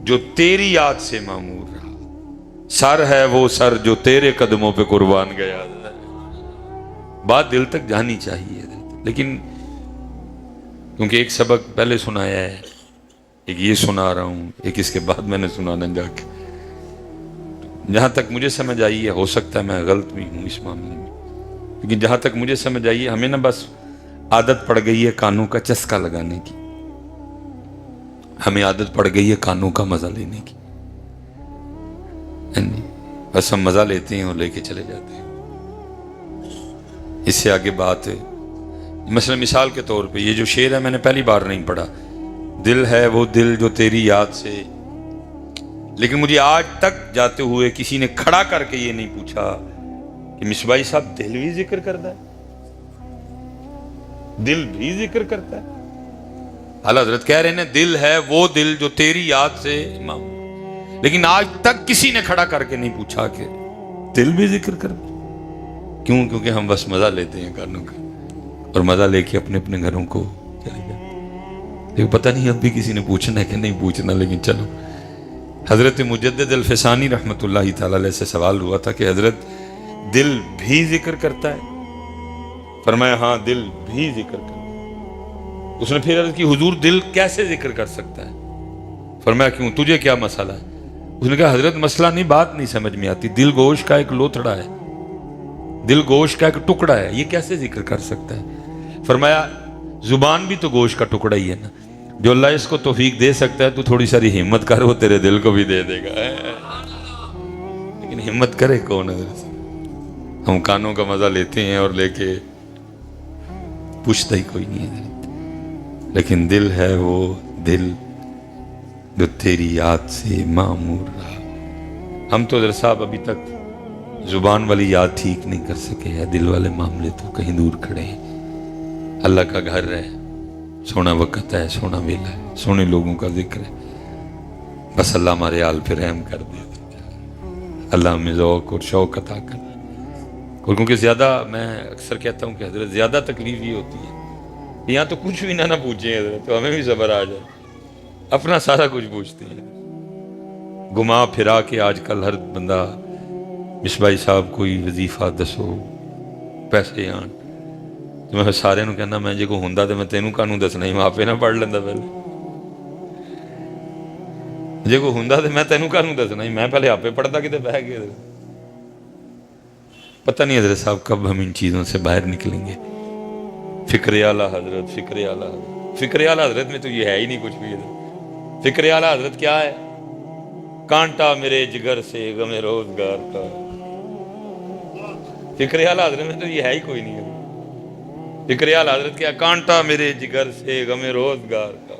جو تیری یاد سے معمور رہا، سر ہے وہ سر جو تیرے قدموں پہ قربان گیا. بات دل تک جانی چاہیے. لیکن کیونکہ ایک سبق پہلے سنایا ہے، ایک یہ سنا رہا ہوں، ایک اس کے بعد میں نے سنانا جا کے. جہاں تک مجھے سمجھ آئی ہے، ہو سکتا ہے میں غلط بھی ہوں اس معاملے میں، لیکن جہاں تک مجھے سمجھ آئی ہے، ہمیں نا بس عادت پڑ گئی ہے کانوں کا چسکا لگانے کی. ہمیں عادت پڑ گئی ہے کانوں کا مزہ لینے کی. بس ہم مزہ لیتے ہیں اور لے کے چلے جاتے ہیں. اس سے آگے بات ہے، مثلا مثال کے طور پہ یہ جو شعر ہے میں نے پہلی بار نہیں پڑھا، دل ہے وہ دل جو تیری یاد سے، لیکن مجھے آج تک جاتے ہوئے کسی نے کھڑا کر کے یہ نہیں پوچھا کہ مصباحی صاحب دل بھی ذکر کرتا ہے، دل بھی ذکر کرتا ہے. اعلیٰ حضرت کہہ رہے ہیں دل ہے وہ دل جو تیری یاد سے امام، لیکن آج تک کسی نے کھڑا کر کے نہیں پوچھا کہ دل بھی ذکر کرتا. کیوں؟ کیونکہ ہم بس مزہ لیتے ہیں کانوں کا، اور مزہ لے کے اپنے اپنے گھروں کو چلے جاتے. لیکن پتہ نہیں اب بھی کسی نے پوچھنا ہے کہ نہیں پوچھنا. لیکن چلو، حضرت مجدد الفسانی رحمۃ اللہ تعالی علیہ سے سوال ہوا تھا کہ حضرت دل بھی ذکر کرتا ہے؟ فرمایا ہاں دل بھی ذکر کرتا ہے. اس نے پھر عرض کی حضور دل کیسے ذکر کر سکتا ہے؟ فرمایا کیوں، تجھے کیا مسئلہ ہے؟ اس نے کہا حضرت مسئلہ نہیں، بات نہیں سمجھ میں آتی. دل گوشت کا ایک لوتھڑا ہے، دل گوشت کا ایک ٹکڑا ہے، یہ کیسے ذکر کر سکتا ہے؟ فرمایا زبان بھی تو گوشت کا ٹکڑا ہی ہے نا. جو اللہ اس کو توفیق دے سکتا ہے تو تھوڑی ساری ہمت کر، وہ تیرے دل کو بھی دے دے گا. لیکن ہمت کرے کون ہے؟ ہم کانوں کا مزہ لیتے ہیں اور لے کے پوچھتا ہی کوئی نہیں ہے. لیکن دل ہے وہ دل جو تیری یاد سے معمور رہا. ہم تو حضرت صاحب ابھی تک زبان والی یاد ٹھیک نہیں کر سکے ہیں، دل والے معاملے تو کہیں دور کھڑے ہیں. اللہ کا گھر ہے، سونا وقت ہے، سونا ویلا ہے، سونے لوگوں کا ذکر ہے. بس اللہ ہمارے حال پہ رحم کر دے، اللہ ہمیں ذوق اور شوق عطا کر. اور کیونکہ زیادہ، میں اکثر کہتا ہوں کہ حضرت زیادہ تکلیف یہ ہوتی ہے یہاں تو کچھ بھی نہ پوچھیں حضرت، تو ہمیں بھی صبر آ جائے، اپنا سارا کچھ پوچھتے ہیں. گھما پھرا کے آج کل ہر بندہ مصباحی صاحب کوئی وظیفہ دسو، پیسے آن، تو میں سارے نو کہنا میں جے کو ہوندا تے میں تینوں کانوں دسنا ہی، میں آپے نہ پڑھ لیندا پہلے. جے کو ہوندا تے میں تینوں کانوں دسنا ہی، میں پہلے آپے پڑھتا کتے بہ کے. پتہ نہیں حضرت صاحب کب ہم ان چیزوں سے باہر نکلیں گے. فکر اعلیٰ حضرت، فکر اعلیٰ حضرت، فکر اعلیٰ حضرت میں تو یہ ہے ہی نہیں کچھ بھی. فکر اعلیٰ حضرت کیا ہے؟ کانٹا میرے جگر سے غم روزگار کا. فکر اعلیٰ حضرت میں تو یہ ہے ہی کوئی نہیں. فکر اعلیٰ حضرت کیا؟ کانٹا میرے جگر سے غم روزگار کا،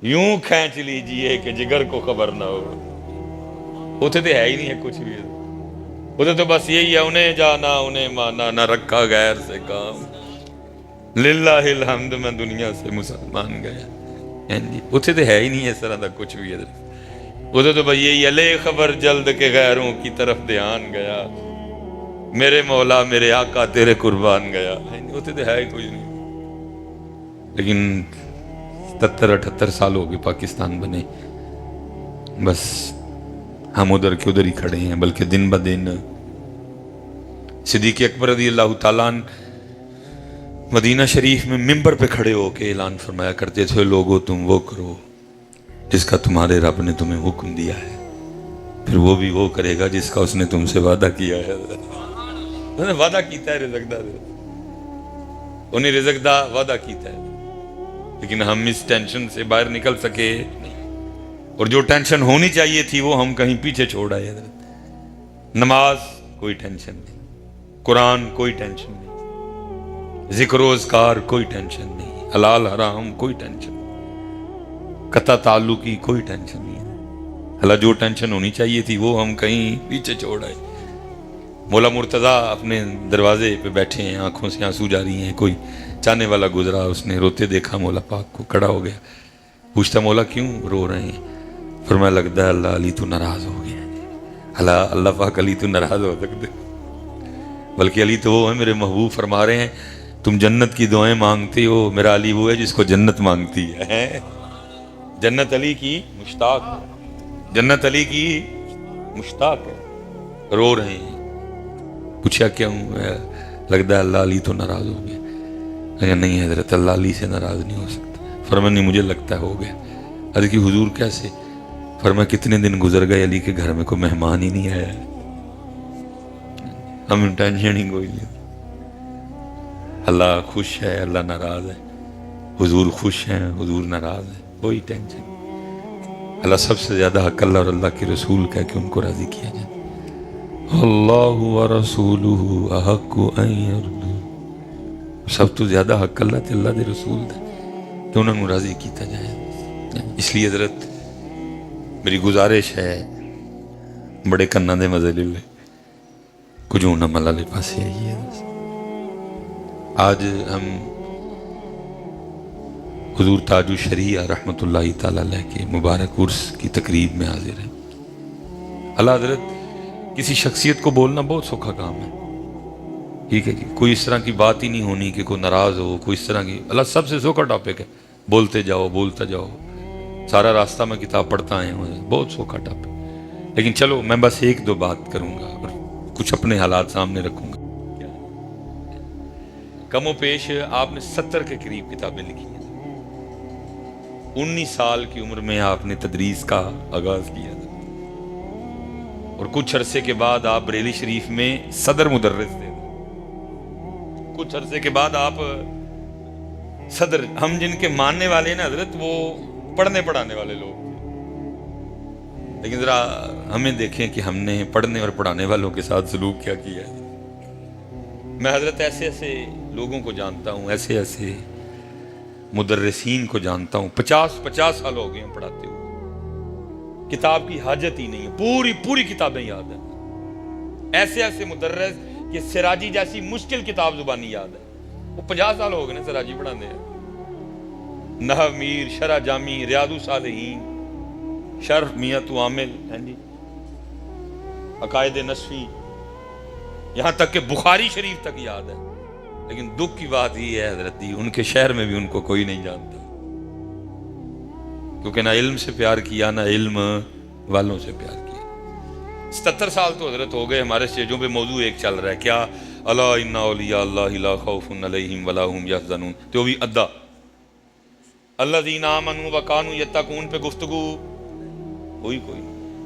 یوں کھینچ لیجئے کہ جگر کو خبر نہ ہو. اتنے تو ہے ہی نہیں ہے کچھ بھی. اتنے تو بس یہی ہے، انہیں جانا انہیں مانا، نہ رکھا غیر سے کام، للہ الحمد میں دنیا سے مسلمان گیا. اتنے تو ہے ہی نہیں اس طرح کا کچھ بھی. ادھر تو بھائی یہی ہے، لے خبر جلد کے غیروں کی طرف دھیان گیا، میرے مولا میرے آقا تیرے قربان گیا. اتنے تو ہے ہی کچھ نہیں. لیکن 77-78 سال ہو گئے پاکستان بنے، بس ہم ادھر کے ادھر ہی کھڑے ہیں. بلکہ دن بدن صدیق اکبر رضی اللہ تعالیٰ عنہ مدینہ شریف میں ممبر پہ کھڑے ہو کے اعلان فرمایا کرتے تھے، لوگو تم وہ کرو جس کا تمہارے رب نے تمہیں حکم دیا ہے، پھر وہ بھی وہ کرے گا جس کا اس نے تم سے وعدہ کیا ہے. انہوں نے وعدہ کیتا ہے رزق دا، انہیں رزق دا وعدہ کیتا ہے. لیکن ہم اس ٹینشن سے باہر نکل سکے نہیں، اور جو ٹینشن ہونی چاہیے تھی وہ ہم کہیں پیچھے چھوڑ آئے. نماز کوئی ٹینشن نہیں، قرآن کوئی ٹینشن نہیں، ذکر و اذکار کوئی ٹینشن نہیں، حلال حرام کوئی ٹینشن نہیں، قطع تعلقی کوئی ٹینشن نہیں. اللہ جو ٹینشن ہونی چاہیے تھی وہ ہم کہیں پیچھے چھوڑ آئے. مولا مرتضیٰ اپنے دروازے پہ بیٹھے ہیں، آنکھوں سے آنسو جاری ہیں. کوئی چاہنے والا گزرا، اس نے روتے دیکھا مولا پاک کو، کھڑا ہو گیا، پوچھتا مولا کیوں رو رہے ہیں؟ فرمایا لگتا ہے اللہ علی تو ناراض ہو گیا. اللہ پاک علی تو ناراض ہو سکتے، بلکہ علی تو وہ ہے میرے محبوب. فرما رہے ہیں تم جنت کی دعائیں مانگتے ہو، میرا علی وہ ہے جس کو جنت مانگتی ہے. جنت علی کی مشتاق ہے. جنت علی کی مشتاق ہے، رو رہے ہیں. پوچھا کیوں؟ لگتا ہے اللہ علی تو ناراض ہو گیا. لیکن نہیں حضرت، اللہ علی سے ناراض نہیں ہو سکتا. فرمایا نہیں، مجھے لگتا ہے ہو گیا. عرض کی حضور کیسے؟ فرمایا کتنے دن گزر گئے علی کے گھر میں کوئی مہمان ہی نہیں آیا. ہمیں ٹینشن ہی کوئی نہیں. اللہ خوش ہے، اللہ ناراض ہے. حضور خوش ہیں، حضور ناراض ہے، کوئی ٹینشن. اللہ سب سے زیادہ حق اللہ اور اللہ کے رسول کا کہ ان کو راضی کیا جائے. اللہ ورسولہ احق ان یرضوا. سب تو زیادہ حق اللہ تے اللہ دے رسول دے کہ انہوں نے راضی کیتا جائے. اس لیے حضرت میری گزارش ہے، بڑے کناں دے مزے لے کچھ نہ ملا لے پاسے آئیے. آج ہم حضور تاج الشریعہ رحمۃ اللہ تعالی علیہ کے مبارک عرس کی تقریب میں حاضر ہیں. اللہ حضرت کسی شخصیت کو بولنا بہت سوکھا کام ہے، ٹھیک ہے جی. کوئی اس طرح کی بات ہی نہیں ہونی کہ کوئی ناراض ہو، کوئی اس طرح کی. اللہ سب سے سوکھا ٹاپک ہے، بولتے جاؤ بولتا جاؤ. سارا راستہ میں کتاب پڑھتا آیا ہوں، بہت سوکھا ٹاپک. لیکن چلو میں بس ایک دو بات کروں گا اور کچھ اپنے حالات سامنے رکھوں گا. کم و پیش آپ نے 70 کے قریب کتابیں لکھی ہیں. 19 سال کی عمر میں آپ نے تدریس کا آغاز کیا تھا اور کچھ عرصے کے بعد آپ بریلی شریف میں صدر مدرس تھے. کچھ عرصے کے بعد آپ صدر. ہم جن کے ماننے والے ہیں نا حضرت، وہ پڑھنے پڑھانے والے لوگ. لیکن ذرا ہمیں دیکھیں کہ ہم نے پڑھنے اور پڑھانے والوں کے ساتھ سلوک کیا کیا ہے. میں حضرت ایسے ایسے لوگوں کو جانتا ہوں، ایسے ایسے مدرسین کو جانتا ہوں، 50 سال ہو گئے ہیں پڑھاتے ہوئے. کتاب کی حاجت ہی نہیں ہے، پوری کتابیں یاد ہیں. ایسے ایسے مدرس کہ سراجی جیسی مشکل کتاب زبانی یاد ہے. وہ 50 سال ہو گئے نا سراجی پڑھانے ہیں. نحو میر، شرح جامی، ریاض الصالحین، شرح میت عامل، عقائد نصفی، یہاں تک کہ بخاری شریف تک یاد ہے. لیکن دکھ کی بات یہ ہے حضرت جی، ان کے شہر میں بھی ان کو کوئی نہیں جانتا، کیونکہ نہ علم سے پیار کیا نہ علم والوں سے پیار کیا. 77 سال تو حضرت ہو گئے ہمارے اسٹیجوں پہ موضوع ایک چل رہا ہے، کیا؟ الا ان اولیاء اللہ لا خوف علیہم ولا هم یحزنون. تو بھی ادا الذین آمنوا وکانوا یتقون پہ گفتگو کوئی.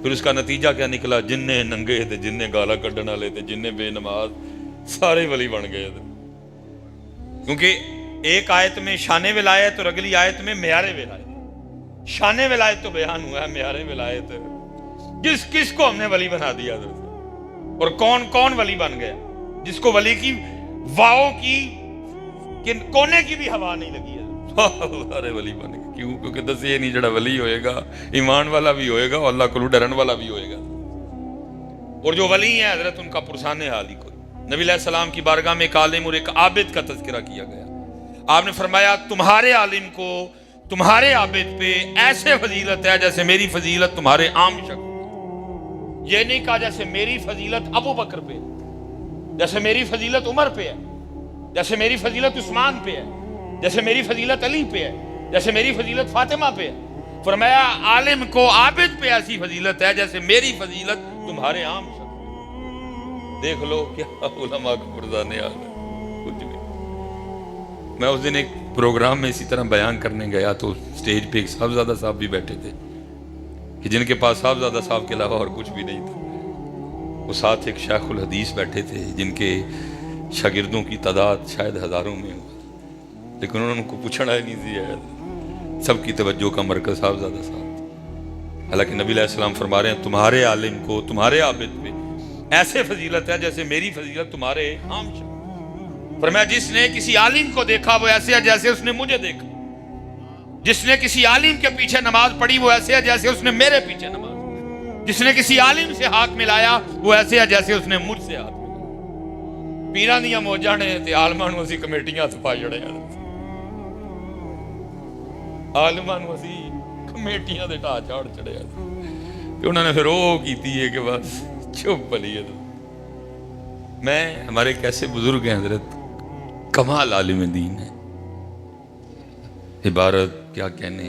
پھر اس کا نتیجہ کیا نکلا؟ جننے ننگے تھے، جننے گالا کڈن والے تھے، جننے بے نماز، سارے ولی بن گئے تھے. کیونکہ ایک آیت میں شان ولایت اور اگلی آیت میں معیار ولایت. شان ولایت تو بیان ہوا ہے، معیار ولایت کس کو ہم نے ولی بنا دیا اور کون ولی بن گیا جس کو ولی کی واؤ کی کونے کی بھی ہوا نہیں لگی ہے. سارے ولی بن گئے. کیوں؟ کیونکہ دسے نہیں جڑا ولی ہوئے گا ایمان والا بھی ہوئے گا اور اللہ کو ڈرن والا بھی ہوئے گا. اور جو ولی ہیں حضرت ان کا پرسان حال ہی کوئی. نبی علیہ السلام کی بارگاہ میں ایک عالم اور ایک عابد کا تذکرہ کیا گیا. آپ نے فرمایا تمہارے عالم کو تمہارے عابد پہ ایسے فضیلت ہے جیسے میری فضیلت تمہارے عام شخص. یہ نہیں کہا جیسے میری فضیلت ابو بکر پہ، جیسے میری فضیلت عمر پہ ہے، جیسے میری فضیلت عثمان پہ ہے، جیسے میری فضیلت علی پہ ہے، جیسے میری فضیلت فاطمہ پہ ہے. فرمایا عالم کو عابد پہ ایسی فضیلت ہے جیسے میری فضیلت تمہارے عام شخص. دیکھ لو کیا علماء کو پرزانے آ گئے. کچھ بھی. میں اس دن ایک پروگرام میں اسی طرح بیان کرنے گیا تو سٹیج پہ ایک صاحبزادہ صاحب بھی بیٹھے تھے کہ جن کے پاس صاحبزادہ صاحب کے علاوہ اور کچھ بھی نہیں تھا. وہ ساتھ ایک شیخ الحدیث بیٹھے تھے جن کے شاگردوں کی تعداد شاید ہزاروں میں ہو، لیکن انہوں نے کو پوچھنا ہی نہیں دیا. سب کی توجہ کا مرکز صاحبزادہ صاحب. حالانکہ نبی علیہ السلام فرما رہے ہیں تمہارے عالم کو تمہارے عابد پہ ایسے فضیلت ہے جیسے میری فضیلت تمہارے عام شخص. فرمایا جس نے کسی عالم کو دیکھا وہ ایسے ہے جیسے اس نے مجھے دیکھا. جس نے کسی عالم کے پیچھے نماز پڑھی وہ ایسے ہے جیسے اس نے میرے پیچھے نماز پڑھی. جس نے کسی عالم سے ہاتھ ملایا وہ ایسے ہے جیسے اس نے مجھ سے ہاتھ ملایا. پیران دیاں موجاں نے تے عالماں نوں اسی کمیٹیاں تے پا چھڑے ہیں. عالماں نوں اسی کمیٹیاں دے ٹا چاڑ چڑے ہیں کہ انہوں نے پھر وہ کیتی ہے کہ بس چپ بلی ہے. میں ہمارے کیسے بزرگ ہیں حضرت، کمال عالم دین ہے. عبارت کیا کہنے،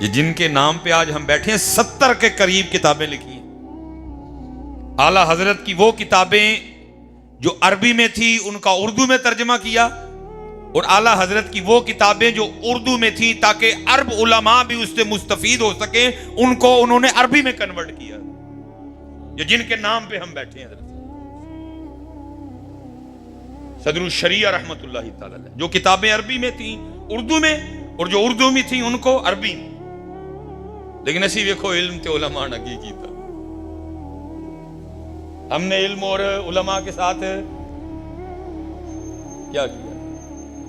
یہ جن کے نام پہ آج ہم بیٹھے ہیں 70 کے قریب کتابیں لکھی ہیں. اعلیٰ حضرت کی وہ کتابیں جو عربی میں تھی ان کا اردو میں ترجمہ کیا، اور اعلیٰ حضرت کی وہ کتابیں جو اردو میں تھی تاکہ عرب علماء بھی اس سے مستفید ہو سکیں، ان کو انہوں نے عربی میں کنورٹ کیا. یہ جن کے نام پہ ہم بیٹھے ہیں، حضرت صدر الشریعہ رحمت اللہ تعالی علیہ، جو کتابیں عربی میں تھیں اردو میں، اور جو اردو میں تھیں ان کو عربی میں. لیکن اسی دیکھو علم تے علماء نے کی تھا. ہم نے علم اور علماء کے ساتھ کیا کیا؟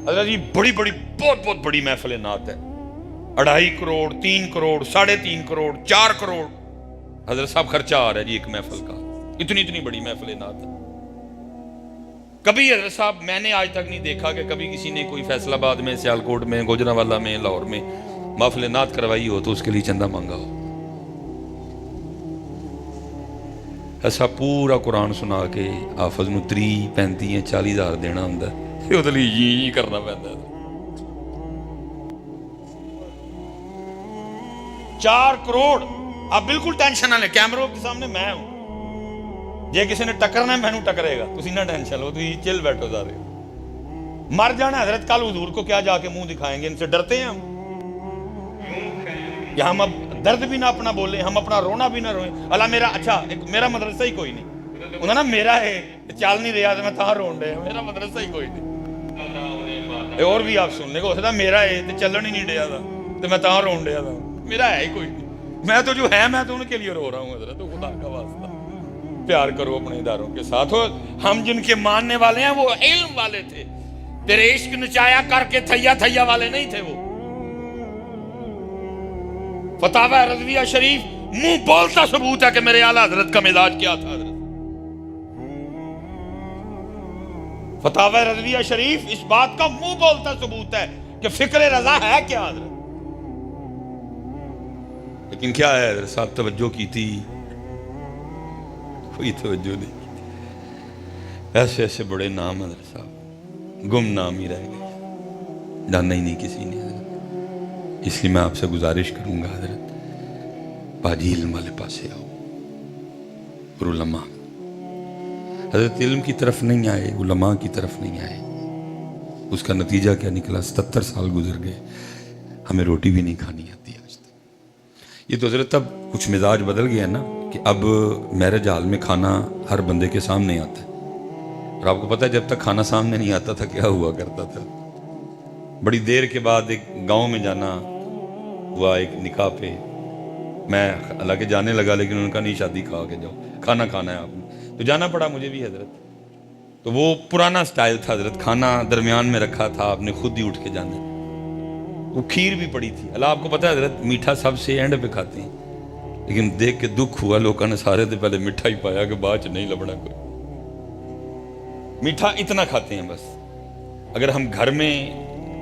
حضرت یہ بڑی بڑی بہت بڑی محفل نعت ہے. 2.5 کروڑ 3 کروڑ 3.5 کروڑ 4 کروڑ حضرت صاحب خرچہ آ رہا ہے جی ایک محفل کا. اتنی بڑی محفل نعت ہے. کبھی حضرت صاحب میں نے آج تک نہیں دیکھا کہ کبھی کسی نے کوئی فیصل آباد میں، سیالکوٹ میں، گوجرانوالہ میں، لاہور میں محفل نعت کروائی ہو تو اس کے لیے چندہ مانگا ہو. ایسا پورا قرآن سنا کے حافظ نو 30 35 40 ہزار دینا ہوں وہ لیے کرنا پہنتا ہے. 4 کروڑ آپ بالکل ٹینشن نہ لیں، کیمروں کے سامنے میں ہوں، جے کسی نے ٹکرنا ہے مینوں ٹکرے گا، تسی نہ ٹینشن لو، تسی چل بیٹھو سارے. مر جانا حضرت کل حضور کو کیا جا کے منہ دکھائیں گے؟ ان سے ڈرتے ہیں ہم کہ ہم اب درد بھی نہ اپنا بولیں، ہم اپنا رونا بھی نہ روئیں. اللہ میرا اچھا میرا مدرسہ ہی کوئی نہیں، انہوں نا میرا ہے چل نہیں رہا تو میں تاں رون رہا، میرا مدرسہ ہی کوئی نہیں. اور بھی آپ سن لیں گے، اسے میرا ہے تو چلن ہی نہیں رہا تھا تو میں تاں رون رہا تھا، میرا ہے ہی کوئی نہیں. میں تو جو ہے میں تو ان کے لیے رو رہا ہوں. حضرت خدا کا واسطہ پیار کرو اپنے اداروں کے ساتھ. ہم جن کے ماننے والے ہیں وہ علم والے تھے، تیرے عشق نچایا کر کے تھیا والے نہیں تھے. وہ فتاوی رضویہ شریف منہ بولتا ثبوت ہے کہ میرے اعلیٰ حضرت کا مزاج کیا تھا. حضرت فتاوی رضویہ شریف اس بات کا منہ بولتا ثبوت ہے کہ فکر رضا ہے کیا. حضرت لیکن کیا ہے حضرت صاحب، توجہ کی تھی کوئی توجہ نہیں کی. ایسے بڑے نام حضرت صاحب گم نام ہی رہ گئے، جانا ہی نہیں کسی نے. اس لیے میں آپ سے گزارش کروں گا حضرت باجی علم والے پاسے آؤ اور علماء. حضرت علم کی طرف نہیں آئے، علماء کی طرف نہیں آئے. اس کا نتیجہ کیا نکلا؟ 77 سال گزر گئے، ہمیں روٹی بھی نہیں کھانی آتی آج تک. یہ تو حضرت اب کچھ مزاج بدل گیا نا کہ اب میرج حال میں کھانا ہر بندے کے سامنے آتا ہے. اور آپ کو پتہ ہے جب تک کھانا سامنے نہیں آتا تھا کیا ہوا کرتا تھا؟ بڑی دیر کے بعد ایک گاؤں میں جانا ہوا ایک نکاح پہ. میں حالانکہ جانے لگا لیکن انہوں نے کہا نہیں شادی کھا کے جاؤ، کھانا کھانا ہے آپ نے، تو جانا پڑا مجھے بھی حضرت. تو وہ پرانا سٹائل تھا حضرت، کھانا درمیان میں رکھا تھا، آپ نے خود ہی اٹھ کے جانا. وہ کھیر بھی پڑی تھی. اللہ آپ کو پتہ ہے حضرت میٹھا سب سے اینڈ پہ کھاتے ہیں، لیکن دیکھ کے دکھ ہوا لوگوں نے سارے سے پہلے میٹھا ہی پایا کہ بعد چ نہیں لبنا کوئی. میٹھا اتنا کھاتے ہیں بس. اگر ہم گھر میں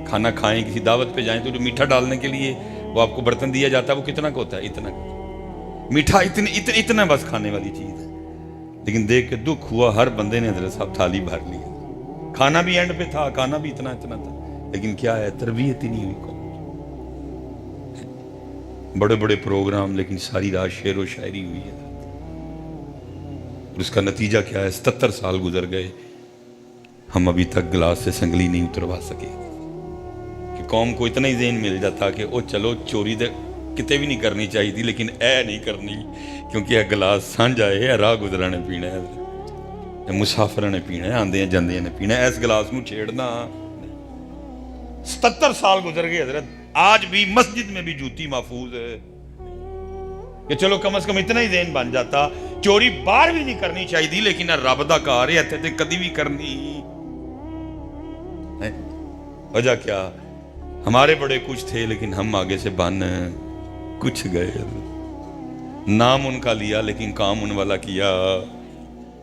کھانا کھائیں، کسی دعوت پہ جائیں تو جو میٹھا ڈالنے کے لیے وہ آپ کو برتن دیا جاتا ہے وہ کتنا کا ہوتا ہے؟ اتنا. میٹھا اتنا بس کھانے والی چیز ہے. لیکن دیکھ کے دکھ ہوا، ہر بندے نے حضرت صاحب تھالی بھر لی. کھانا بھی اینڈ پہ تھا، کھانا بھی اتنا تھا، لیکن کیا ہے تربیت ہی نہیں ہوئی قوم. بڑے بڑے پروگرام لیکن ساری رات شعر و شاعری ہوئی ہے. اور اس کا نتیجہ کیا ہے؟ 77 سال گزر گئے، ہم ابھی تک گلاس سے سنگلی نہیں اتروا سکے. کہ قوم کو اتنا ہی ذہن مل جاتا کہ او چلو چوری دے کتے بھی نہیں کرنی چاہیے تھی لیکن اے نہیں کرنی کیونکہ یہ گلاس سانجھ آئے، راہ گزرا نے پینا ہے، مسافر نے پینا ہے، آندے ہیں جاندے نے پینا ہے، اس گلاس نو چھیڑنا. 77 سال گزر گئے حضرت، آج بھی مسجد میں بھی جوتی محفوظ ہے. کہ چلو کم از کم اتنا ہی ذہن بن جاتا چوری باہر بھی نہیں کرنی چاہیے تھی لیکن رب دا کار ہے تے کدی بھی کرنی. وجہ کیا؟ ہمارے بڑے کچھ تھے لیکن ہم آگے سے بن کچھ گئے. نام ان کا لیا لیکن کام ان والا کیا.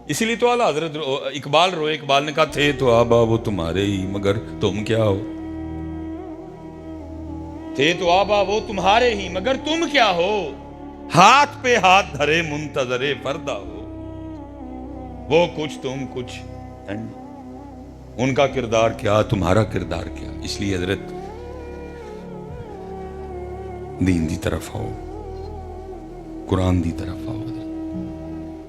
اسی لیے تو اعلیٰ حضرت اقبال روئے. اقبال نے کہا تھے تو آبا وہ تمہارے ہی مگر تم کیا ہو. تھے تو آبا وہ تمہارے ہی مگر تم کیا ہو. ہاتھ پہ ہاتھ دھرے منتظر پردہ ہو. وہ کچھ تم کچھ، ان کا کردار کیا تمہارا کردار کیا. اس لیے حضرت دین دی طرف آؤ، قرآن دی طرف آؤ.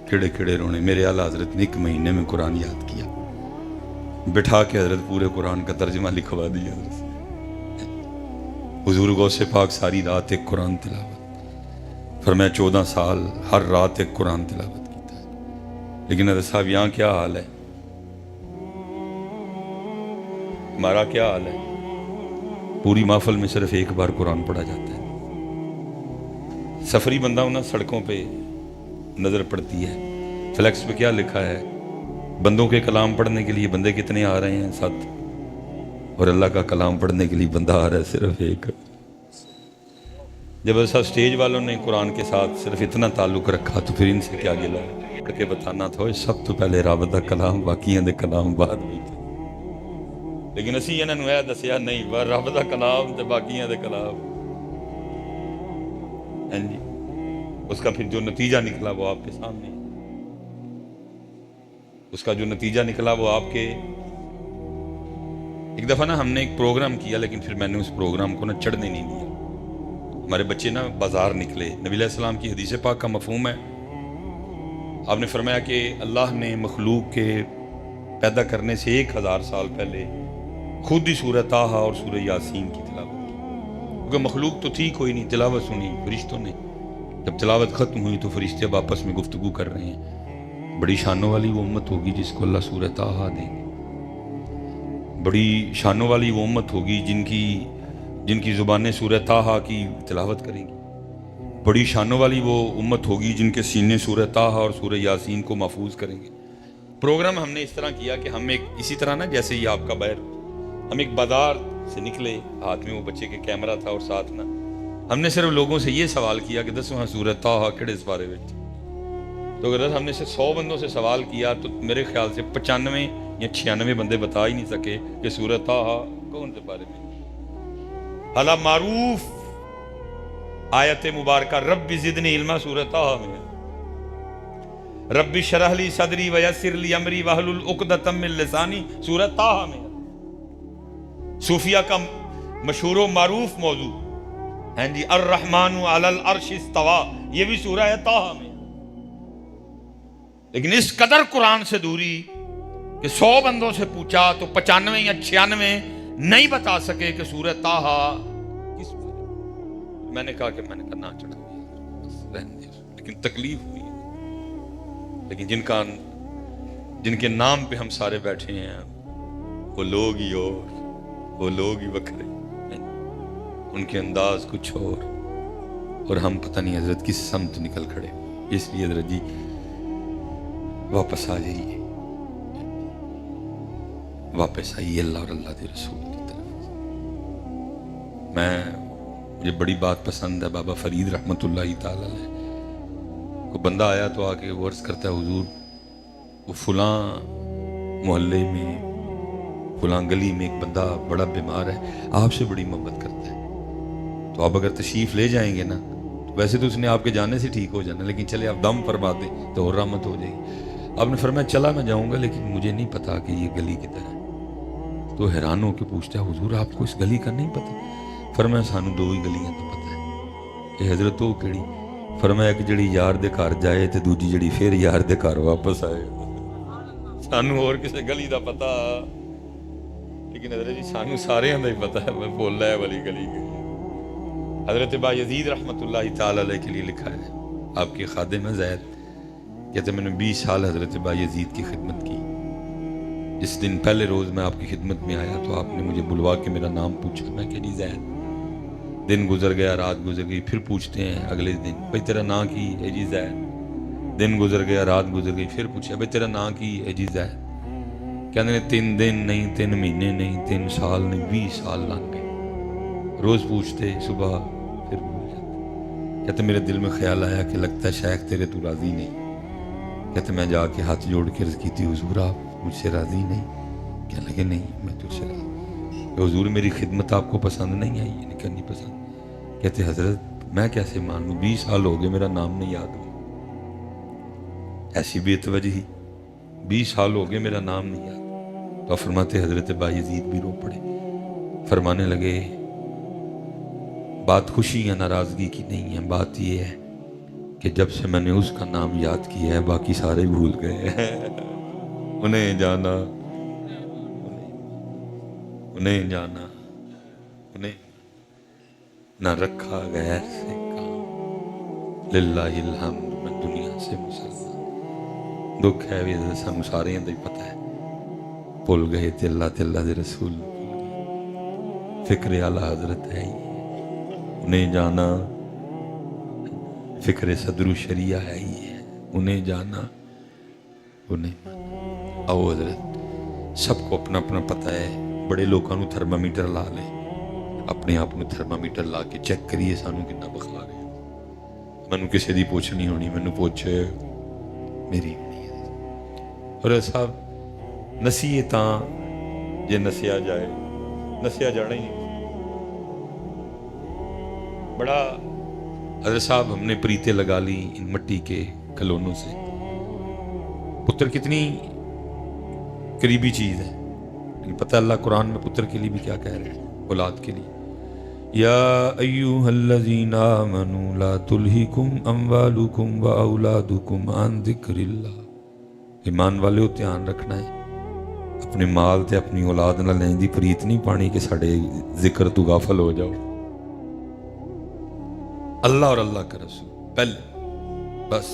کھڑے کھڑے رونے. میرے اعلیٰ حضرت نے 1 مہینے میں قرآن یاد کیا، بٹھا کے حضرت پورے قرآن کا ترجمہ لکھوا دیا. حضور غوث پاک ساری رات ایک قرآن تلاوت، فرمایا 14 سال ہر رات ایک قرآن تلاوت کیتا ہے. لیکن حضرت صاحب یہاں کیا حال ہے، ہمارا کیا حال ہے؟ پوری محفل میں صرف ایک بار قرآن پڑھا جاتا ہے. سفری بندہ ہونا، سڑکوں پہ نظر پڑتی ہے، فلیکس پہ کیا لکھا ہے؟ بندوں کے کلام پڑھنے کے لیے بندے کتنے آ رہے ہیں؟ 7. اور اللہ کا کلام پڑھنے کے لیے بندہ آ رہا ہے صرف 1. جب ایسا اسٹیج والوں نے قرآن کے ساتھ صرف اتنا تعلق رکھا تو پھر ان سے کیا گلا پڑھ کے بتانا تھا سب تو پہلے رب دا کلام، باقیاں دے کلام بعد میں. لیکن اسی انہوں نے دسیا نہیں، رب دا کلام تے باقیاں دے کلام. جی اس کا پھر جو نتیجہ نکلا وہ آپ کے سامنے، اس کا جو نتیجہ نکلا وہ آپ کے. ایک دفعہ نا ہم نے ایک پروگرام کیا، لیکن پھر میں نے اس پروگرام کو نا چڑھنے نہیں دیا. ہمارے بچے نا بازار نکلے. نبی علیہ السلام کی حدیث پاک کا مفہوم ہے، آپ نے فرمایا کہ اللہ نے مخلوق کے پیدا کرنے سے 1000 سال پہلے خود ہی سورہ طٰہٰ اور سورہ یاسین کی تلاوت کی. کیونکہ مخلوق تو تھی کوئی نہیں، تلاوت سنی فرشتوں نے. جب تلاوت ختم ہوئی تو فرشتے اب آپس میں گفتگو کر رہے ہیں. بڑی شانوں والی وہ امت ہوگی جس کو اللہ سورہ طٰہٰ دیں گے. بڑی شانوں والی وہ امت ہوگی جن کی زبانیں سورہ طٰہٰ کی تلاوت کریں گی. بڑی شانوں والی وہ امت ہوگی جن کے سینے سورہ طٰہٰ اور سورہ یاسین کو محفوظ کریں گے. پروگرام ہم نے اس طرح کیا کہ ہم ایک اسی طرح نا جیسے یہ آپ کا بیر، ہم ایک بازار سے نکلے، ہاتھ میں وہ بچے کے کیمرہ تھا اور ساتھ نا ہم نے صرف لوگوں سے یہ سوال کیا کہ دسواں سورہ طٰہٰ کہڑے سپارے وچ. تو اگر ہم نے سے 100 بندوں سے سوال کیا تو میرے خیال سے 95 یا 96 بندے بتا ہی نہیں سکے کہ سورہ طٰہٰ کون سے پارے میں. حالا معروف آیت مبارکہ رب زدنی علما سورہ طٰہٰ میں ہے. رب اشرح لی صدری ویسر لی امری واحلل عقدۃ من لسانی سورہ طٰہٰ میں ہے. صوفیہ کا مشہور و معروف موضوع ہیں جی الرحمن علی العرش استویٰ، یہ بھی سورہ ہے طٰہٰ میں. لیکن اس قدر قرآن سے دوری کہ 100 بندوں سے پوچھا تو 95 یا 96 نہیں بتا سکے کہ سورہ طٰہٰ کس بارے. میں نے کہا نہ چڑھا بس رہنے دے. لیکن تکلیف ہوئی. لیکن جن کے نام پہ ہم سارے بیٹھے ہیں وہ لوگ ہی وہ لوگ ہی وکھرے، ان کے انداز کچھ اور ہم پتہ نہیں حضرت کس سمت نکل کھڑے. اس لیے حضرت جی واپس آ جائیے، واپس آئیے اللہ اور اللہ کے رسول کی طرف. مجھے بڑی بات پسند ہے بابا فرید رحمۃ اللہ تعالی علیہ. کوئی بندہ آیا تو آ کے وہ عرض کرتا ہے حضور وہ فلاں محلے میں فلاں گلی میں ایک بندہ بڑا بیمار ہے، آپ سے بڑی محبت کرتا ہے، تو آپ اگر تشریف لے جائیں گے نا تو ویسے تو اس نے آپ کے جانے سے ٹھیک ہو جانا، لیکن چلے آپ دم فرما دیں تو اور رحمت ہو جائے گی. آپ نے فرمایا چلا میں جاؤں گا لیکن مجھے نہیں پتا کہ یہ گلی کدھر ہے. تو حیران ہو کے پوچھتا ہے حضور آپ کو اس گلی کا نہیں پتا؟ فرمایا سانو 2 ہی گلیاں تو پتا ہے. کہ حضرت وہ کیڑی؟ فرمایا کہ جڑی یار دے گھر جائے تے دوجی جڑی پھر یار دے گھر واپس آئے. سانو اور کسے گلی دا پتا، لیکن حضرت جی سانو سارے دا ہی پتا ہے میں بول رہا ہے والی گلی کے. حضرت با یزید رحمۃ اللہ تعالی علیہ کے لیے لکھا ہے، آپ کے خادم ہیں زید کہتے میں نے 20 سال حضرت با یزید کی خدمت کی. جس دن پہلے روز میں آپ کی خدمت میں آیا تو آپ نے مجھے بلوا کے میرا نام پوچھا. میں کہ جی زید. دن گزر گیا، رات گزر گئی، پھر پوچھتے ہیں اگلے دن بھائی تیرا نام کی ہے؟ جی زید. دن گزر گیا، رات گزر گئی، پھر پوچھا بھائی تیرا نام کی ہے؟ جی زید. کہتے ہیں 3 دن نہیں، 3 مہینے نہیں، 3 سال نہیں، 20 سال لنگ گئے. روز پوچھتے، صبح پھر بھول جاتے. کہتے میرے دل میں خیال آیا کہ لگتا ہے شیخ تیرے تو راضی نہیں. کہتے میں جا کے ہاتھ جوڑ کے عرض کی تھی حضور آپ مجھ سے راضی نہیں؟ کہنے لگے نہیں میں تجھ سے راضی. کہ حضور میری خدمت آپ کو پسند نہیں آئی؟ یعنی کہ نہیں پسند. کہتے حضرت میں کیسے مانوں، 20 سال ہو گئے میرا نام نہیں یاد ہوا. ایسی بے توجہی، 20 سال ہو گئے میرا نام نہیں یاد. تو فرماتے حضرت با یزید بھی رو پڑے. فرمانے لگے بات خوشی یا ناراضگی کی نہیں ہے، بات یہ ہے کہ جب سے میں نے اس کا نام یاد کیا ہے باقی سارے بھول گئے ہیں۔ انہیں جانا، انہیں جانا، انہیں نہ رکھا غیر سے کام، للہ الحمد میں دنیا سے مسلمان۔ دکھ ہے بھی سانو سارے دا ہی پتہ ہے، بھول گئے تے اللہ دے رسول بھول گئے، فکر اعلی حضرت ہے ہی، انہیں جانا فکر صدر شریعہ ہے ہی ہے، انہیں جانا انہیں مانا۔ آؤ حضرت سب کو اپنا اپنا پتہ ہے، بڑے لوگوں نو تھرمامیٹر لا لے، اپنے آپ نو تھرمامیٹر لا کے چیک کریے سانو کتنا بخار ہے۔ مینوں کسی دی پوچھ نہیں ہونی، مینوں پوچھ میری نہیں ہے۔ اور صاحب نسیے تاں جے نسیا جائے، نسیا جانا ہی نہیں۔ بڑا حضرت صاحب ہم نے پریتیں لگا لی ان مٹی کے کھلونوں سے۔ پتر کتنی قریبی چیز ہے، لیکن پتہ اللہ قرآن میں پتر کے لیے بھی کیا کہہ رہے ہیں، اولاد کے لیے۔ یا ایھا الذین آمنوا لا تلہکم اموالکم واولادکم عن ذکر اللہ۔ ایمان والےو دھیان رکھنا ہے، اپنے مال تے اپنی اولاد نال لین دی پریت نہیں پانی کہ ساڈے ذکر تو غافل ہو جاؤ۔ اللہ اور اللہ کا رسول پہلے، بس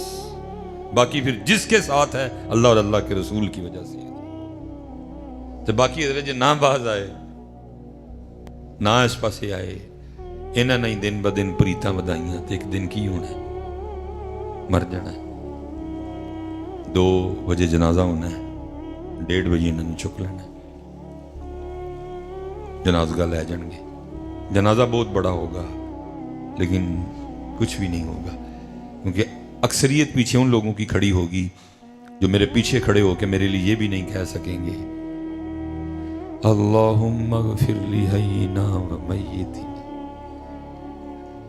باقی پھر جس کے ساتھ ہے اللہ اور اللہ کے رسول کی وجہ سے۔ تو باقی حضرت جی نہ باز آئے نہ اس پاسے آئے، انہاں نے دن ب دن پریتاں ودائیاں تے ایک دن کی ہونا ہے، مر جانا ہے۔ 2 بجے جنازہ ہونا ہے، 1:30 بجے انہوں نے چک لینا ہے، جنازگاہ لے جان گے۔ جنازہ بہت بڑا ہوگا لیکن کچھ بھی نہیں ہوگا، کیونکہ اکثریت پیچھے ان لوگوں کی کھڑی ہوگی جو میرے پیچھے کھڑے ہو کے میرے لیے یہ بھی نہیں کہہ سکیں گے اللہم اغفر لی حینا و میتنا۔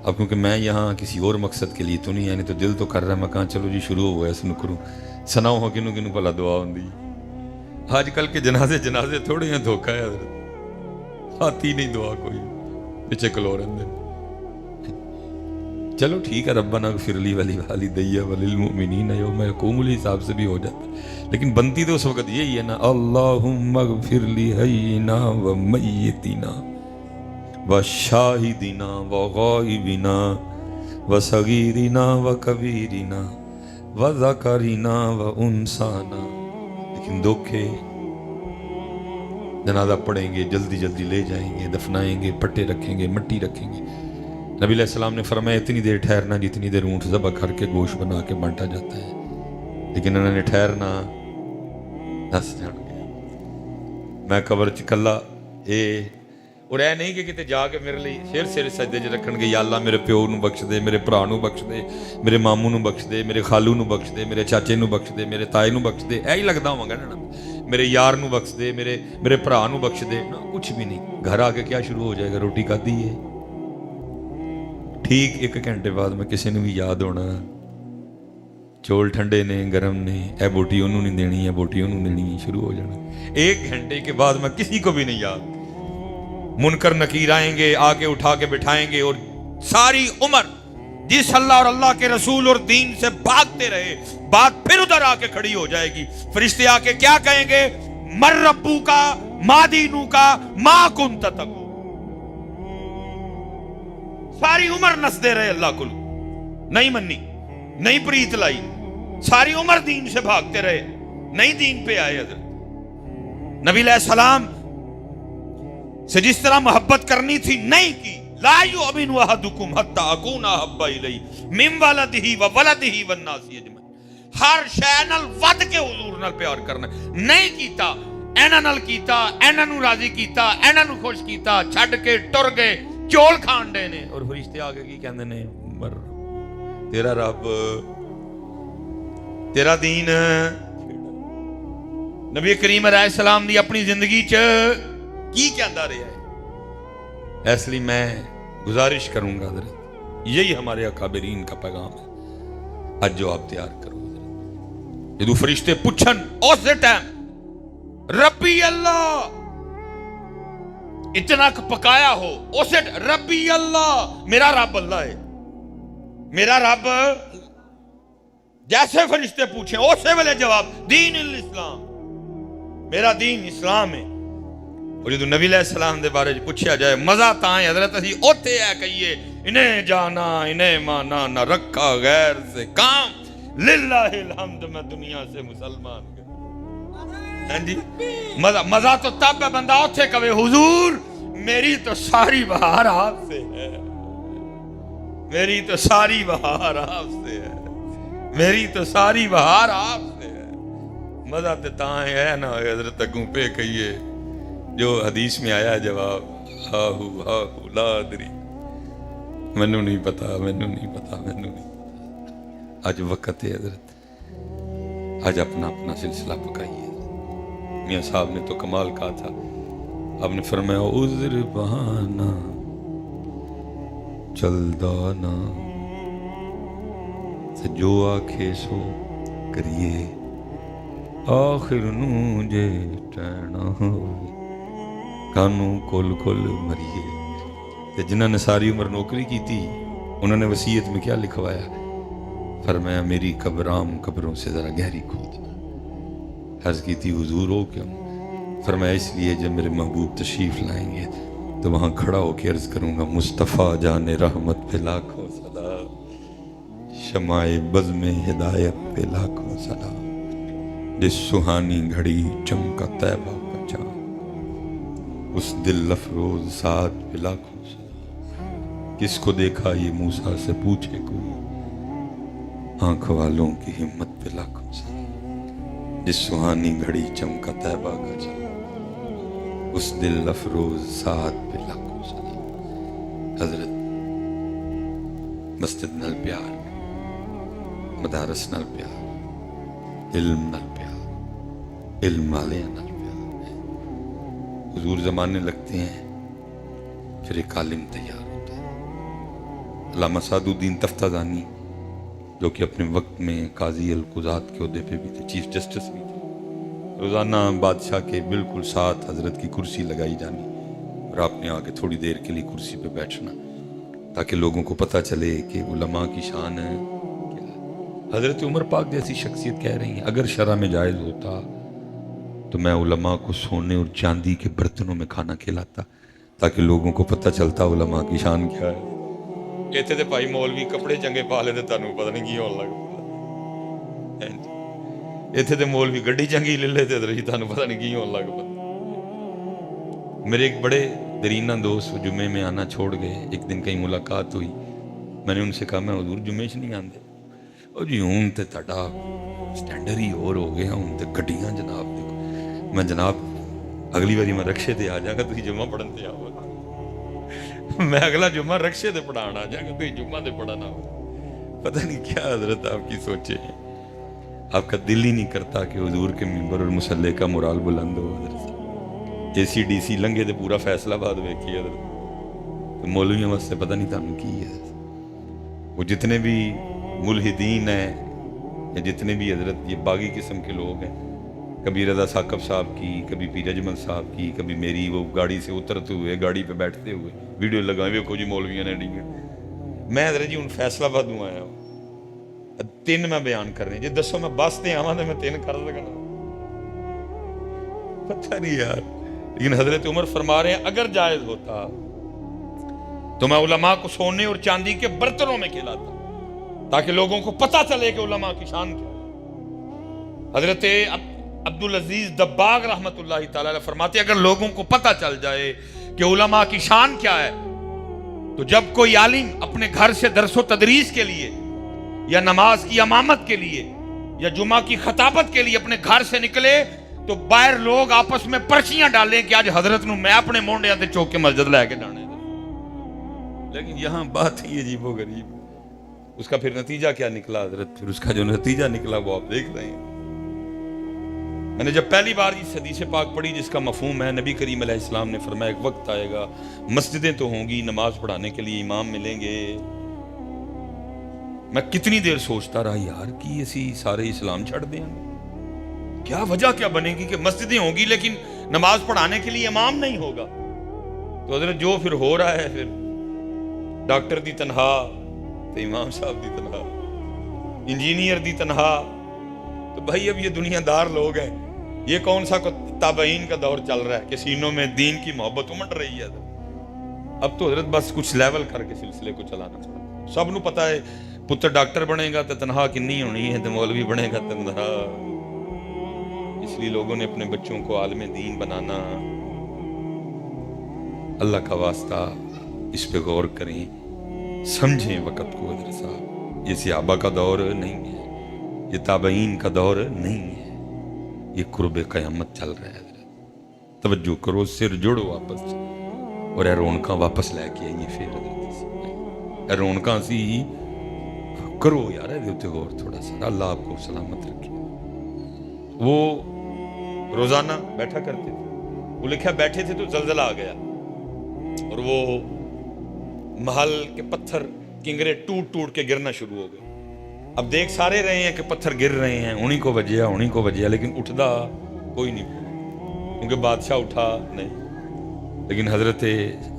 اب کیونکہ میں یہاں کسی اور مقصد کے لیے تو نہیں، یعنی تو دل تو کر رہا ہے، میں کہاں چلو جی شروع ہوا ہے سنو کروں سناؤ ہو کنوں کنوں بھلا دعا ہوں دی۔ آج کل کے جنازے تھوڑے ہیں، دھوکہ ہے حضرت، آتی نہیں دعا کوئی، پیچھے کلو رہندے۔ چلو ٹھیک ہے، ربنا اغفر لی ولوالدی وللمؤمنین یوم یقوم الحساب سے بھی ہو جاتا، لیکن بنتی تو اس وقت یہی ہے نا، اللہم اغفر لی حینا و میتنا و شاہدنا و غائبنا و صغیرنا و کبیرنا و ذکرنا و انسانا۔ لیکن دکھے جنازہ پڑھیں گے، جلدی جلدی لے جائیں گے، دفنائیں گے، پٹے رکھیں گے، مٹی رکھیں گے۔ نبی علیہ السلام نے فرمایا اتنی دیر ٹھہرنا جتنی دیر اونٹ ذبح کر کے گوشت بنا کے بانٹا جاتا ہے، لیکن انہوں نے ٹھہرنا دس جان گیا۔ میں قبر چ کلا اور اے نہیں کہ کتے جا کے میرے لیے سر سجدے چ رکھن گے، یا اللہ میرے پیو نو بخش دے، میرے بھرا نو بخش دے، میرے ماموں نو بخش دے، میرے خالو نو بخش دے، میرے چاچے نو بخش دے، میرے تائے نو بخش دے، ایہی لگدا ہوں گا نا، میرے یار نو بخش دے، میرے بھرا نو بخش دے نا، کچھ بھی نہیں۔ گھر آ کے کیا شروع ہو جائے گا، روٹی کھادی ہے، ٹھیک 1 گھنٹے بعد میں کسی نے بھی یاد ہونا چول ٹھنڈے نے گرم نے، اے بوٹی انہوں نہیں دینی ہے، بوٹی انہوں دینی ہے، شروع ہو جانا۔ 1 گھنٹے کے بعد میں کسی کو بھی نہیں یاد، منکر نکیر آئیں گے، آگے اٹھا کے بٹھائیں گے، اور ساری عمر جس اللہ اور اللہ کے رسول اور دین سے بھاگتے رہے، بات پھر ادھر آ کے کھڑی ہو جائے گی۔ فرشتے آ کے کیا کہیں گے، مر ربو کا، ما دینو کا، ما کنت تقول۔ ساری عمر نسدے رہے اللہ کو، نہیں منی، نہیں پریت لائی، ساری عمر دین سے بھاگتے رہے، نہیں دین پہ آئے۔ حضرت نبی علیہ السلام سے جس طرح محبت کرنی تھی نہیں کی۔ لا یؤمن احدکم حتی اکون احب الیہ من ولدہ وولدہ والناس اجمعین۔ ہر شے نال ود کے حضور نال پیار کرنا نہیں کیتا، ایناں نال کیتا، ایناں نو راضی کیتا، ایناں نو خوش کیتا، چھڈ کے ٹر گئے، چول کھان دے نے۔ اور فرشتے آگے کی کہندے نے، عمر تیرا رب تیرا دین۔ نبی کریم علیہ السلام دی اپنی زندگی چ کی کہندا رہا ہے، اس لیے میں گزارش کروں گا حضرت، یہی ہمارے اکابرین کا پیغام ہے، آج جواب تیار کرو حضرت۔ جدو فرشتے پوچھن اس ٹائم ربی اللہ اتنا پکایا ہو اسے ربی اللہ، میرا رب اللہ ہے، میرا رب، جیسے فرشتے پوچھیں اسی ویلے جواب دین الاسلام، میرا دین اسلام ہے۔ اور جدو نبی علیہ السلام دے بارے پوچھا جائے مزہ تاں ہے حضرت اسی اوتے ہے کہیے انہیں جانا انہیں مانا نہ رکھا غیر سے کام، للہ الحمد میں دنیا سے مسلمان گیا۔ ہاں جی، مزہ تو تب ہے بندہ اوتے کہے حضور میری تو ساری بہار آپ سے ہے، میری تو ساری بہار آپ سے ہے، میری تو ساری بہار آپ سے ہے۔ مزہ تے تاں ہے نا حضرت اگوں پہ کہیے جو حدیث میں آیا جواب ہاہو ہاہو لا ادری، مینوں نہیں پتا، مینوں نہیں پتا، مینوں نہیں پتا۔ آج وقت ہے حضرت، آج اپنا اپنا سلسلہ پکائیے۔ میاں صاحب نے تو کمال کہا تھا، آپ نے فرمایا عذر بہانا چلدا نا تے جو آکھے سو کریے، آخر نو جے ٹہنا ہوئے کانوں کل کل مریے۔ تے جنہاں نے ساری عمر نوکری کی تھی انہوں نے وصیت میں کیا لکھوایا؟ فرمایا میری قبر عام قبروں سے ذرا گہری کھودنا۔ عرض کی تھی حضور ہو کیوں؟ فرمایا اس لیے جب میرے محبوب تشریف لائیں گے تو وہاں کھڑا ہو کے عرض کروں گا مصطفیٰ جان رحمت پہ لاکھوں سلام، شمع بزم ہدایت پہ لاکھوں سلام، جس سہانی گھڑی چمکا طیبہ کا چاند، اس دل افروز ساتھ پہ لاکھوں سلام، کس کو دیکھا یہ موسیٰ سے پوچھے کوئی، آنکھ والوں کی ہمت پہ لاکھوں سلام، جس سہانی گھڑی چمکا طیبہ کا چاند، اس دل افروز ساتھ پہ لاکھوں سلام۔ حضرت مسجد نال پیار، مدارس نال پیار، علم نال پیار، علم والے نال پیار، حضور زمانے لگتے ہیں پھر ایک عالم تیار ہوتا ہے۔ علامہ سعد الدین تفتازانی جو کہ اپنے وقت میں قاضی القضات کے عہدے پہ بھی تھے، چیف جسٹس بھی تھے، روزانہ بادشاہ کے بالکل ساتھ حضرت کی کرسی لگائی جانی اور آپ نے آگے تھوڑی دیر کے لیے کرسی پہ بیٹھنا تاکہ لوگوں کو پتہ چلے کہ علماء کی شان ہے کیا ہے۔ حضرت عمر پاک جیسی شخصیت کہہ رہی ہیں اگر شرع میں جائز ہوتا تو میں علماء کو سونے اور چاندی کے برتنوں میں کھانا کھلاتا تاکہ لوگوں کو پتہ چلتا علماء کی شان کیا ہے۔ ایتھے تے بھائی مولوی کپڑے چنگے پا لے تے تانوں پتہ نہیں کی ہون لگ پیا، ایتھے تے مولوی گڈی چنگی لے لے تے تانوں پتہ نہیں کی ہون لگ پیا۔ میرے ایک بڑے درینہ دوست جمعے میں آنا چھوڑ گئے، ایک دن کہیں ملاقات ہوئی، میں نے ان سے کہا میں حضور جمعے چ نہیں آندے؟ او جی ہوں تے تہاڈا سٹینڈرڈ ہی اور ہو گیا، ہوں تے گڈیاں جناب دیکھو۔ میں جناب اگلی باری میں رکشے تے آ جاں گا، تسی جمعہ پڑھن تے آؤ، میں اگلا جمعہ رکشے تے پڑھان آ جاں گا، تسی جمعہ تے پڑھنا ہو۔ پتہ نہیں کیا حضرت آپ کی سوچے ہیں، آپ کا دل ہی نہیں کرتا کہ حضور کے منبر اور مصلی کا مرال بلند ہو۔ حضرت اے سی ڈی سی لنگے تے پورا فیصلہ باد ویکھی حضرت، مولویوں واسطے پتہ نہیں تانوں کی ہے۔ وہ جتنے بھی ملحدین ہیں یا جتنے بھی حضرت یہ باغی قسم کے لوگ ہیں، کبھی رضا ثاقب صاحب کی، کبھی پیر اجمل صاحب کی، کبھی میری وہ گاڑی سے اترتے ہوئے گاڑی پہ بیٹھتے ہوئے ویڈیو لگائے ویکھو جی مولویوں نے ڈیگے۔ میں حضرت جی ان فیصلہ باد ہوں آیا ہوں، تین میں بیان کر رہے ہیں جی، دسو میں بس تے آواں تے میں تین کر سکنا؟ پتہ نہیں یار، لیکن حضرت عمر فرما رہے ہیں اگر جائز ہوتا تو میں علماء کو سونے اور چاندی کے برتنوں میں کھلاتا تاکہ لوگوں کو پتہ چلے کہ علماء کی شان کیا ہے۔ حضرت عبدالعزیز دباغ رحمت اللہ تعالی علیہ فرماتے ہیں اگر لوگوں کو پتہ چل جائے کہ علماء کی شان کیا ہے تو جب کوئی عالم اپنے گھر سے درس و تدریس کے لیے یا نماز کی امامت کے لیے یا جمعہ کی خطابت کے لیے اپنے گھر سے نکلے تو باہر لوگ آپس میں پرچیاں ڈالیں کہ آج حضرت نو میں اپنے مونڈیاں تے چوک کے مسجد لے کے جانے۔ لیکن یہاں بات ہی عجیب و غریب، اس کا پھر نتیجہ کیا نکلا حضرت؟ پھر اس کا جو نتیجہ نکلا وہ آپ دیکھ رہے ہیں۔ میں نے جب پہلی بار اس حدیث پاک پڑھی جس کا مفہوم ہے نبی کریم علیہ السلام نے فرمایا ایک وقت آئے گا مسجدیں تو ہوں گی، نماز پڑھانے کے لیے امام ملیں گے، میں کتنی دیر سوچتا رہا یار کہ اسی سارے اسلام چھڑ دیں، کیا وجہ کیا بنے گی کہ مسجدیں ہوں گی لیکن نماز پڑھانے کے لیے امام نہیں ہوگا؟ تو حضرت جو پھر ہو رہا ہے، پھر ڈاکٹر دی تنہا تو امام صاحب دی تنہا، انجینئر دی تنہا، تو بھائی اب یہ دنیا دار لوگ ہیں، یہ کون سا تابعین کا دور چل رہا ہے کہ سینوں میں دین کی محبت امڑ رہی ہے. اب تو حضرت بس کچھ لیول کر کے سلسلے کو چلانا چاہتا. سب نو پتا ہے پتر ڈاکٹر بنے گا تو تنہا کنی ہونی ہے، تو مولوی بنے گا تنہا. اس لیے لوگوں نے اپنے بچوں کو عالم دین بنانا. اللہ کا واسطہ اس پہ غور کریں، سمجھیں وقت کو. حضرت صاحب یہ صحابہ کا دور نہیں ہے، یہ تابعین کا دور نہیں ہے، یہ قرب قیامت چل رہا ہے. حضرت توجہ کرو، سر جوڑو واپس، اور اے رونقاں واپس لے کے آئیے. پھر حضرت اے رونقاں سی کرو یار، اے غور تھوڑا سا. اللہ آپ کو سلامت رکھے. وہ روزانہ بیٹھا کرتے تھے، وہ لکھا بیٹھے تھے تو زلزلہ آ گیا اور وہ محل کے پتھر کنگرے ٹوٹ ٹوٹ کے گرنا شروع ہو گئے. اب دیکھ سارے رہے ہیں کہ پتھر گر رہے ہیں، انہی کو بجیا، لیکن اٹھدا کوئی نہیں، کیونکہ بادشاہ اٹھا نہیں. لیکن حضرت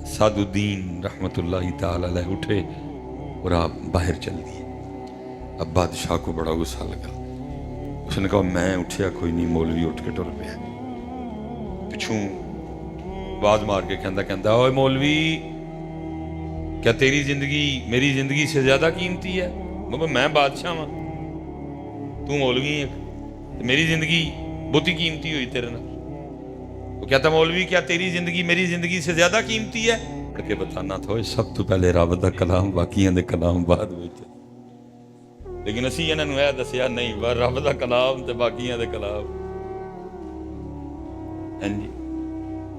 سعد الدین رحمت اللہ تعالی علیہ اٹھے اور آپ باہر چل دیے. اب بادشاہ کو بڑا غصہ لگا. اس نے کہا میں اٹھیا کوئی نہیں. مولوی اٹھ کے ٹر پیا، پچھوں آواز مار کے کہندا اوے مولوی، کیا تیری زندگی میری زندگی سے زیادہ قیمتی ہے؟ میں بادشاہ ہاں، تو مولوی ہے، میری زندگی بہت ہی قیمتی ہوئی تیرے نال. وہ کہتا مولوی کیا تیری زندگی میری زندگی سے زیادہ قیمتی ہے؟ پڑھ کے بتانا تھا سب تو پہلے رب دا کلام، باقیاں دے کلام بعد وچ. لیکن اسی انہاں نوں اے دسیا نہیں، رب دا کلام تے باقیاں دے کلام. ہاں جی،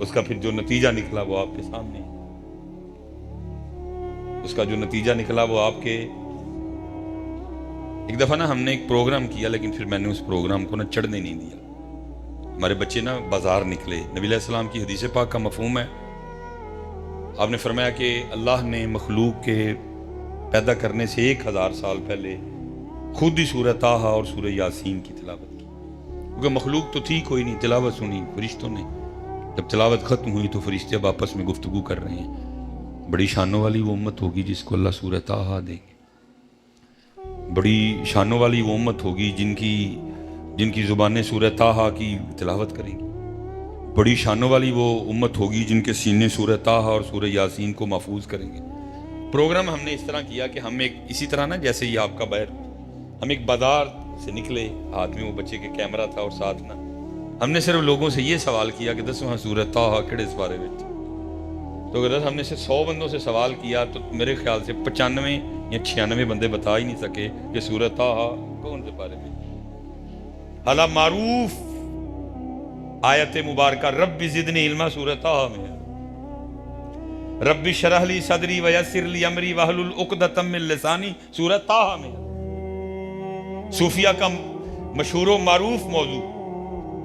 اس کا پھر جو نتیجہ نکلا وہ آپ کے سامنے، اس کا جو نتیجہ نکلا وہ آپ کے. ایک دفعہ نا ہم نے ایک پروگرام کیا، لیکن پھر میں نے اس پروگرام کو نا چڑھنے نہیں دیا. ہمارے بچے نا بازار نکلے. نبی علیہ السلام کی حدیث پاک کا مفہوم ہے، آپ نے فرمایا کہ اللہ نے مخلوق کے پیدا کرنے سے 1000 سال پہلے خود ہی سورہ طٰہٰ اور سورہ یاسین کی تلاوت کی. کیونکہ مخلوق تو تھی کوئی نہیں، تلاوت سنی فرشتوں نے. جب تلاوت ختم ہوئی تو فرشتے اب آپس میں گفتگو کر رہے ہیں. بڑی شانوں والی وہ امت ہوگی جس کو اللہ سورہ طٰہٰ دیں گے. بڑی شانوں والی وہ امت ہوگی جن کی زبانیں سورہ طٰہٰ کی تلاوت کریں گی. بڑی شانوں والی وہ امت ہوگی جن کے سینے سورہ طٰہٰ اور سورہ یاسین کو محفوظ کریں گے. پروگرام ہم نے اس طرح کیا کہ ہم ایک اسی طرح نا جیسے یہ آپ کا بیر، ہم ایک بازار سے نکلے، ہاتھ میں وہ بچے کے کیمرہ تھا اور ساتھ نا ہم نے صرف لوگوں سے یہ سوال کیا کہ 10واں سورہ طٰہٰ کہڑے اس بارے میں. تو اگر ہم نے سے 100 بندوں سے سوال کیا تو میرے خیال سے 95 یا 96 بندے بتا ہی نہیں سکے کہ سورہ طٰہٰ کون سے بارے میں. حالا معروف آیت مبارکہ رب زدنی علما سورہ طٰہٰ میں ہے. رب اشرح لی صدری ویسر لی امری واحلل عقدۃ من لسانی سورہ طٰہٰ میں ہے. صوفیہ کا مشہور و معروف موضوع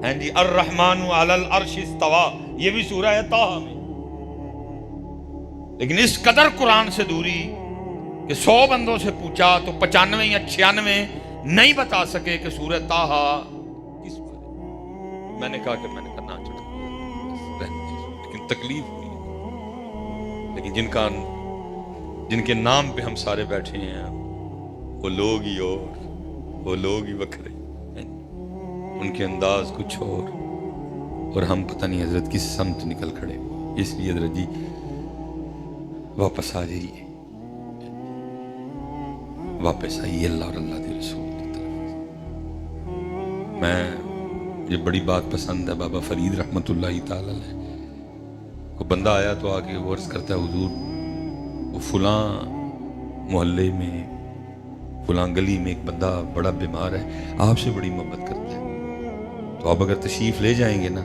ہیں جی الرحمن علی العرش استویٰ، یہ بھی سورہ ہے طٰہٰ میں. لیکن اس قدر قرآن سے دوری کہ 100 بندوں سے پوچھا تو 95 یا 96 نہیں بتا سکے کہ سورہ طٰہٰ کس بارے. میں نے کہا نہ چڑھا، لیکن تکلیف ہوئی. لیکن جن کے نام پہ ہم سارے بیٹھے ہیں وہ لوگ ہی اور وہ لوگ ہی وکھرے، ان کے انداز کچھ اور ہم پتہ نہیں حضرت کس سمت نکل کھڑے. اس لیے حضرت جی واپس آ جائیے، واپس آئیے اللہ اور اللہ کے رسول کی طرف. مجھے بڑی بات پسند ہے بابا فرید رحمت اللہ تعالی علیہ. کوئی بندہ آیا تو آ کے عرض کرتا ہے حضور وہ فلاں محلے میں فلاں گلی میں ایک بندہ بڑا بیمار ہے، آپ سے بڑی محبت کرتا ہے، تو آپ اگر تشریف لے جائیں گے نا،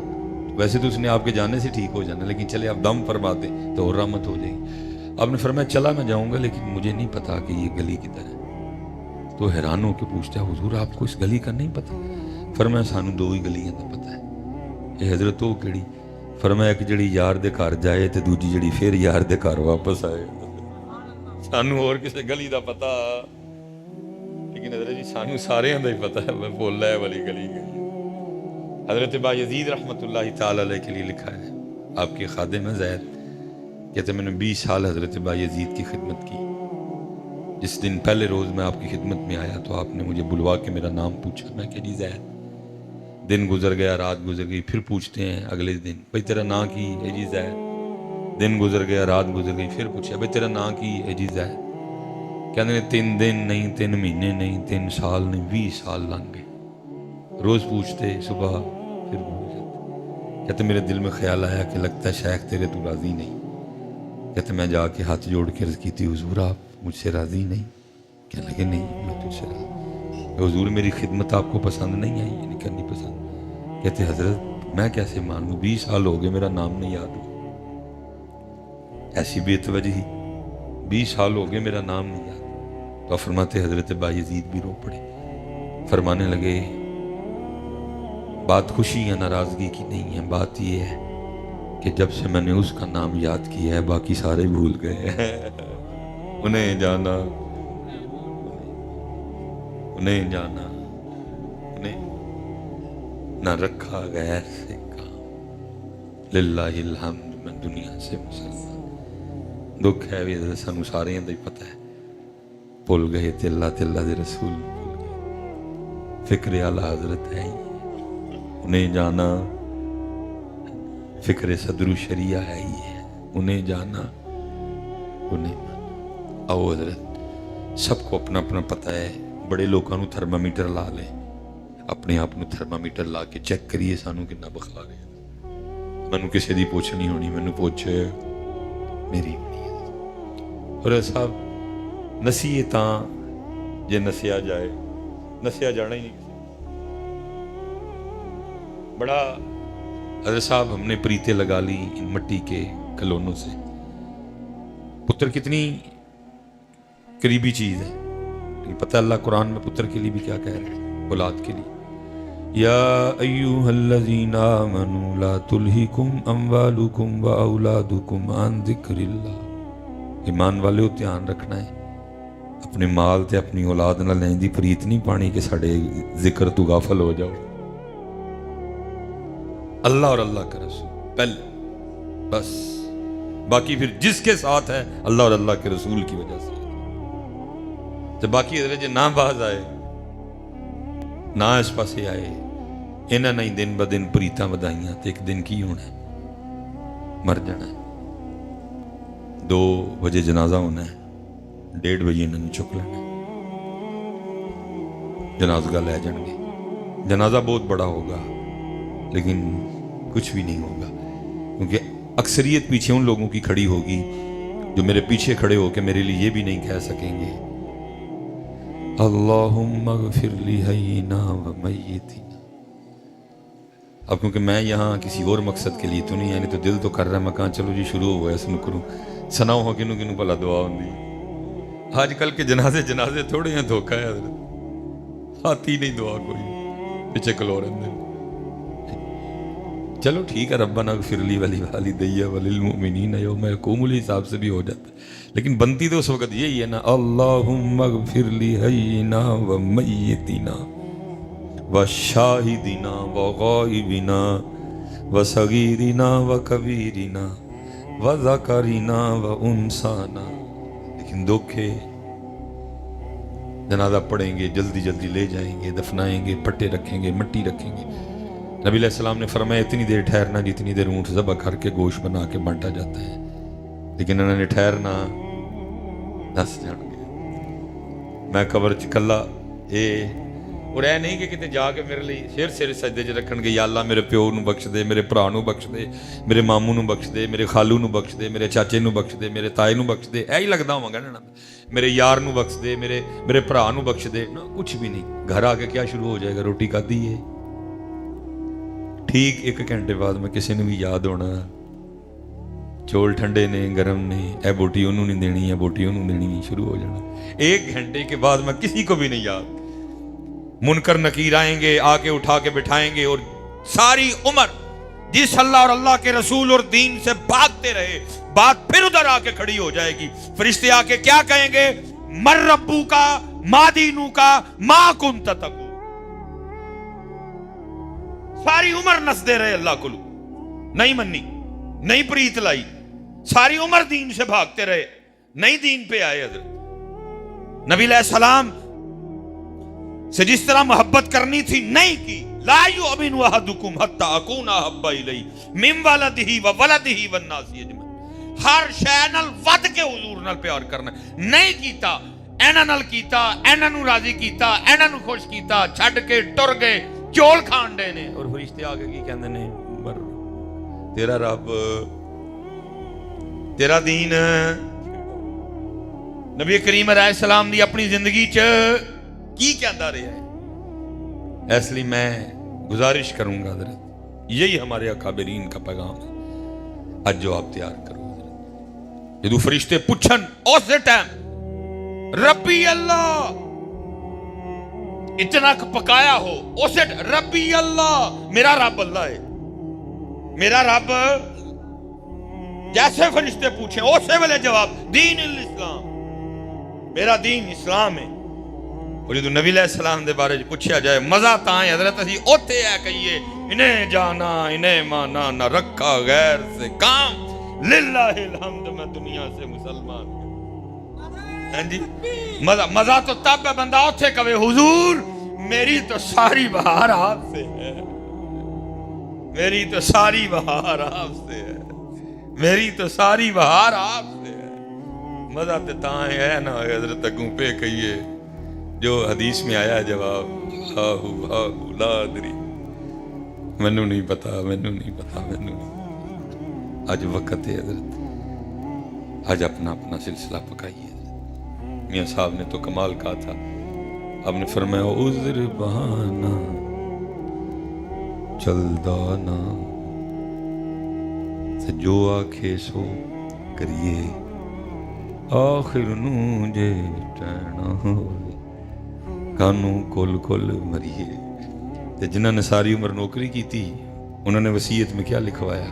ویسے تو اس نے آپ کے جانے سے ٹھیک ہو جانا، لیکن چلے آپ دم فرما دیں تو اور رحمت ہو جائے گی. آپ نے فرمایا چلا میں جاؤں گا لیکن مجھے نہیں پتا کہ یہ گلی کدھر ہے. تو حیران ہو کے پوچھتا ہے حضور آپ کو اس گلی کا نہیں پتا؟ فرمایا سانو 2 ہی گلیاں کا پتا ہے. اے حضرت وہ کیڑی؟ فرمایا ایک جڑی یار دے گھر جائے تے دوجی جڑی پھر یار دے گھر واپس آئے. سانو اور کسی گلی دا پتا، لیکن حضرت جی سانو سارے دا ہی پتا ہے میں بول رہا ہے والی گلی گئی. حضرت با یزید رحمت اللہ تعالی علیہ کے لیے لکھا ہے، آپ کے خادم ہیں زید، کہتے میں نے 20 سال حضرت بایزید کی خدمت کی. جس دن پہلے روز میں آپ کی خدمت میں آیا تو آپ نے مجھے بلوا کے میرا نام پوچھا. میں کہ جی زید. دن گزر گیا، رات گزر گئی، پھر پوچھتے ہیں اگلے دن بھائی تیرا نام کی ہے جی زید. دن گزر گیا، رات گزر گئی، پھر پوچھا بھائی تیرا نام کی ہے جی زید. کہتے ہیں 3 دن نہیں، 3 مہینے نہیں، 3 سال نہیں، 20 سال لنگ گئے. روز پوچھتے صبح پھر بھول جاتے. کہتے میرے دل میں خیال آیا کہ لگتا ہے شیخ تیرے تو راضی نہیں. کہتے میں جا کے ہاتھ جوڑ کے عرض کی تھی حضور آپ مجھ سے راضی نہیں؟ کہنے لگے نہیں میں تجھ سے راضی. حضور میری خدمت آپ کو پسند نہیں آئی؟ یعنی کہ نہیں پسند. کہتے حضرت میں کیسے مانوں، 20 سال ہو گئے میرا نام نہیں یاد ہوا. ایسی بے توجہی، 20 سال ہو گئے میرا نام نہیں یاد. تو فرماتے حضرت بایزید بھی رو پڑے. فرمانے لگے بات خوشی یا ناراضگی کی نہیں ہے، بات یہ ہے کہ جب سے میں نے اس کا نام یاد کیا ہے باقی سارے بھول گئے ہیں. انہیں جانا، انہیں جانا، انہیں نہ رکھا غیر سے کام. للہ الحمد میں دنیا سے مسلمان. دکھ ہے بھی سانو سارے دا ہی پتہ ہے. بھول گئے تے اللہ دے رسول بھول گئے. فکر اعلیٰ حضرت ہے ہی انہیں جانا، فکر صدر و شریعہ ہے ہی ہے انہیں جانا، انہیں مانا. آؤ حضرت سب کو اپنا اپنا پتہ ہے. بڑے لوگوں نو تھرمامیٹر لا لیں، اپنے آپ نو تھرمامیٹر لا کے چیک کریے سانو کنا بخار ہے. مینو کسی دی پوچھ نہیں ہونی، مینو پوچھ میری ہونی ہے. اور صاحب نسیے تاں جے نسیا جائے، نسیا جانا ہی نہیں. بڑا حضرت صاحب ہم نے پریتیں لگا لی ان مٹی کے کھلونوں سے. پتر کتنی قریبی چیز ہے، لیکن پتہ اللہ قرآن میں پتر کے لیے بھی کیا کہہ رہے ہیں، اولاد کے لیے. یا ایوہا الذین آمنوا لا تلہکم اموالکم واولادکم عن ذکر اللہ. ایمان والے دھیان رکھنا ہے اپنے مال تے اپنی اولاد نہ لین دی پریت نہیں پانی کہ ساڑے ذکر تو غافل ہو جاؤ. اللہ اور اللہ کا رسول پہلے، بس باقی پھر جس کے ساتھ ہے اللہ اور اللہ کے رسول کی وجہ سے. تو باقی حضرت جی نہ باز آئے نہ اس پاسے آئے، انہاں نہیں دن ب دن پریتاں ودائیاں تے ایک دن کی ہونا ہے، مر جانا ہے. 2 بجے جنازہ ہونا ہے، 1:30 بجے انہوں نے چک لینا ہے. جنازگاہ لے جان گے. جنازہ بہت بڑا ہوگا لیکن کچھ بھی نہیں ہوگا، کیونکہ اکثریت پیچھے ان لوگوں کی کھڑی ہوگی جو میرے پیچھے کھڑے ہو کے میرے لیے یہ بھی نہیں کہہ سکیں گے اللہم اغفر لی حینا و میتنا. اب کیونکہ میں یہاں کسی اور مقصد کے لیے تو نہیں، یعنی تو دل تو کر رہا ہے میں کہاں چلو جی شروع ہوا ہے سنو کروں سناؤ ہو کنوں کنوں بھلا دعا ہوں دی. آج کل کے جنازے تھوڑے ہیں، دھوکہ ہے حضرت، آتی نہیں دعا کوئی، پیچھے کلو رہنے. چلو ٹھیک ہے ربنا اغفر لی ولوالدی وللمؤمنین یوم یقوم الحساب سے بھی ہو جاتا ہے، لیکن بنتی تو اس وقت یہی ہے نا اللہم اغفر لی حینا و میتنا و شاہدنا و غائبنا و صغیرنا و کبیرنا و ذکرنا و انسانا. لیکن دکھے جنازہ پڑھیں گے، جلدی جلدی لے جائیں گے، دفنائیں گے، پٹے رکھیں گے، مٹی رکھیں گے. نبی علیہ السلام نے فرمایا اتنی دیر ٹھہرنا جتنی دیر اونٹ ذبح کر کے گوشت بنا کے بانٹا جاتا ہے. لیکن انہوں نے ٹھہرنا 10 جان گے میں قبر چکلا اور اے نہیں کہ کتے جا کے میرے لیے سر سجدے چ رکھن گے یا اللہ میرے پیو نو بخش دے، میرے بھرا نو بخش دے، میرے ماموں نو بخش دے، میرے خالو نو بخش دے، میرے چاچے نو بخش دے، میرے تائے نو بخش دے. اے ہی لگدا ہواں گا نا میرے یار نو بخش دے، میرے بھرا نو بخش دے. نا کچھ بھی نہیں. گھر آ کے کیا شروع ہو جائے گا، روٹی کھادی ہے. ٹھیک 1 گھنٹے بعد میں کسی نے بھی یاد ہونا چول ٹھنڈے نے گرم نے، اے بوٹی انہوں نہیں دینی ہے، بوٹی انہوں دینی نہیں، شروع ہو جانا. 1 گھنٹے کے بعد میں کسی کو بھی نہیں یاد. منکر نکیر آئیں گے، آ کے اٹھا کے بٹھائیں گے، اور ساری عمر جس اللہ اور اللہ کے رسول اور دین سے بھاگتے رہے بات پھر ادھر آ کے کھڑی ہو جائے گی. فرشتے آ کے کیا کہیں گے؟ مر ربو کا، ما دینو کا، ما کنت تقول. ساری عمر نسدے رہے اللہ کو، نہیں منی، نہیں پریت لائی، ساری عمر دین سے بھاگتے رہے، نئی دین پہ آئے حضرت نبی علیہ السلام سے جس طرح محبت کرنی تھی نہیں کی. لا یؤمن احدکم حتی اکون احب الیہ من ولدہ وولدہ والناس اجمعین. ہر شے نال ود کے حضور نال پیار کرنا نہیں کیتا، اینا نال کیتا، اینا نو راضی کیتا، اینا نو خوش کیتا، چھڈ کے ٹر گئے، چول کھان دے نے. اور فرشتے آگے کی کہندے نے تیرا رب تیرا دین. نبی کریم علیہ السلام دی اپنی زندگی چ کی کہندا رہا ہے. اس لیے میں گزارش کروں گا حضرت، یہی ہمارے اکابرین کا پیغام ہے. آج جو آپ تیار کرو حضرت، جدو فرشتے پوچھن اس ٹائم ربی اللہ اتنا پکایا ہو، اس ربی اللہ میرا رب اللہ ہے، میرا رب جیسے فرشتے پوچھیں اسی ویلے جواب دین الاسلام، میرا دین اسلام ہے. اور جدو نبی علیہ السلام دے بارے پوچھا جائے مزہ تاں ہے حضرت اسی اوتے ہے کہیے انہیں جانا انہیں مانا نہ رکھا غیر سے کام، للہ الحمد میں دنیا سے مسلمان. ہاں جی مزہ تو تب ہے بندہ اوتے کہے حضور میری تو ساری بہار آپ سے ہے، میری تو ساری بہار آپ سے ہے، میری تو ساری بہار آپ سے ہے. مزہ تے تاں ہے نا حضرت اگوں پہ کہیے جو حدیث میں آیا جواب لا ادری، مینوں نہیں پتا، مینوں نہیں پتا، مینوں نہیں. آج وقت ہے حضرت، آج اپنا اپنا سلسلہ پکائیے. میاں صاحب نے تو کمال کہا تھا، آپ نے فرمایا عذر بہانہ چلدا نا جو آکھے سو کریے آخر نو جے ٹہنا ہوئے کانوں کل کل مریے. تے جنہاں نے ساری عمر نوکری کی تھی انہوں نے وصیت میں کیا لکھوایا؟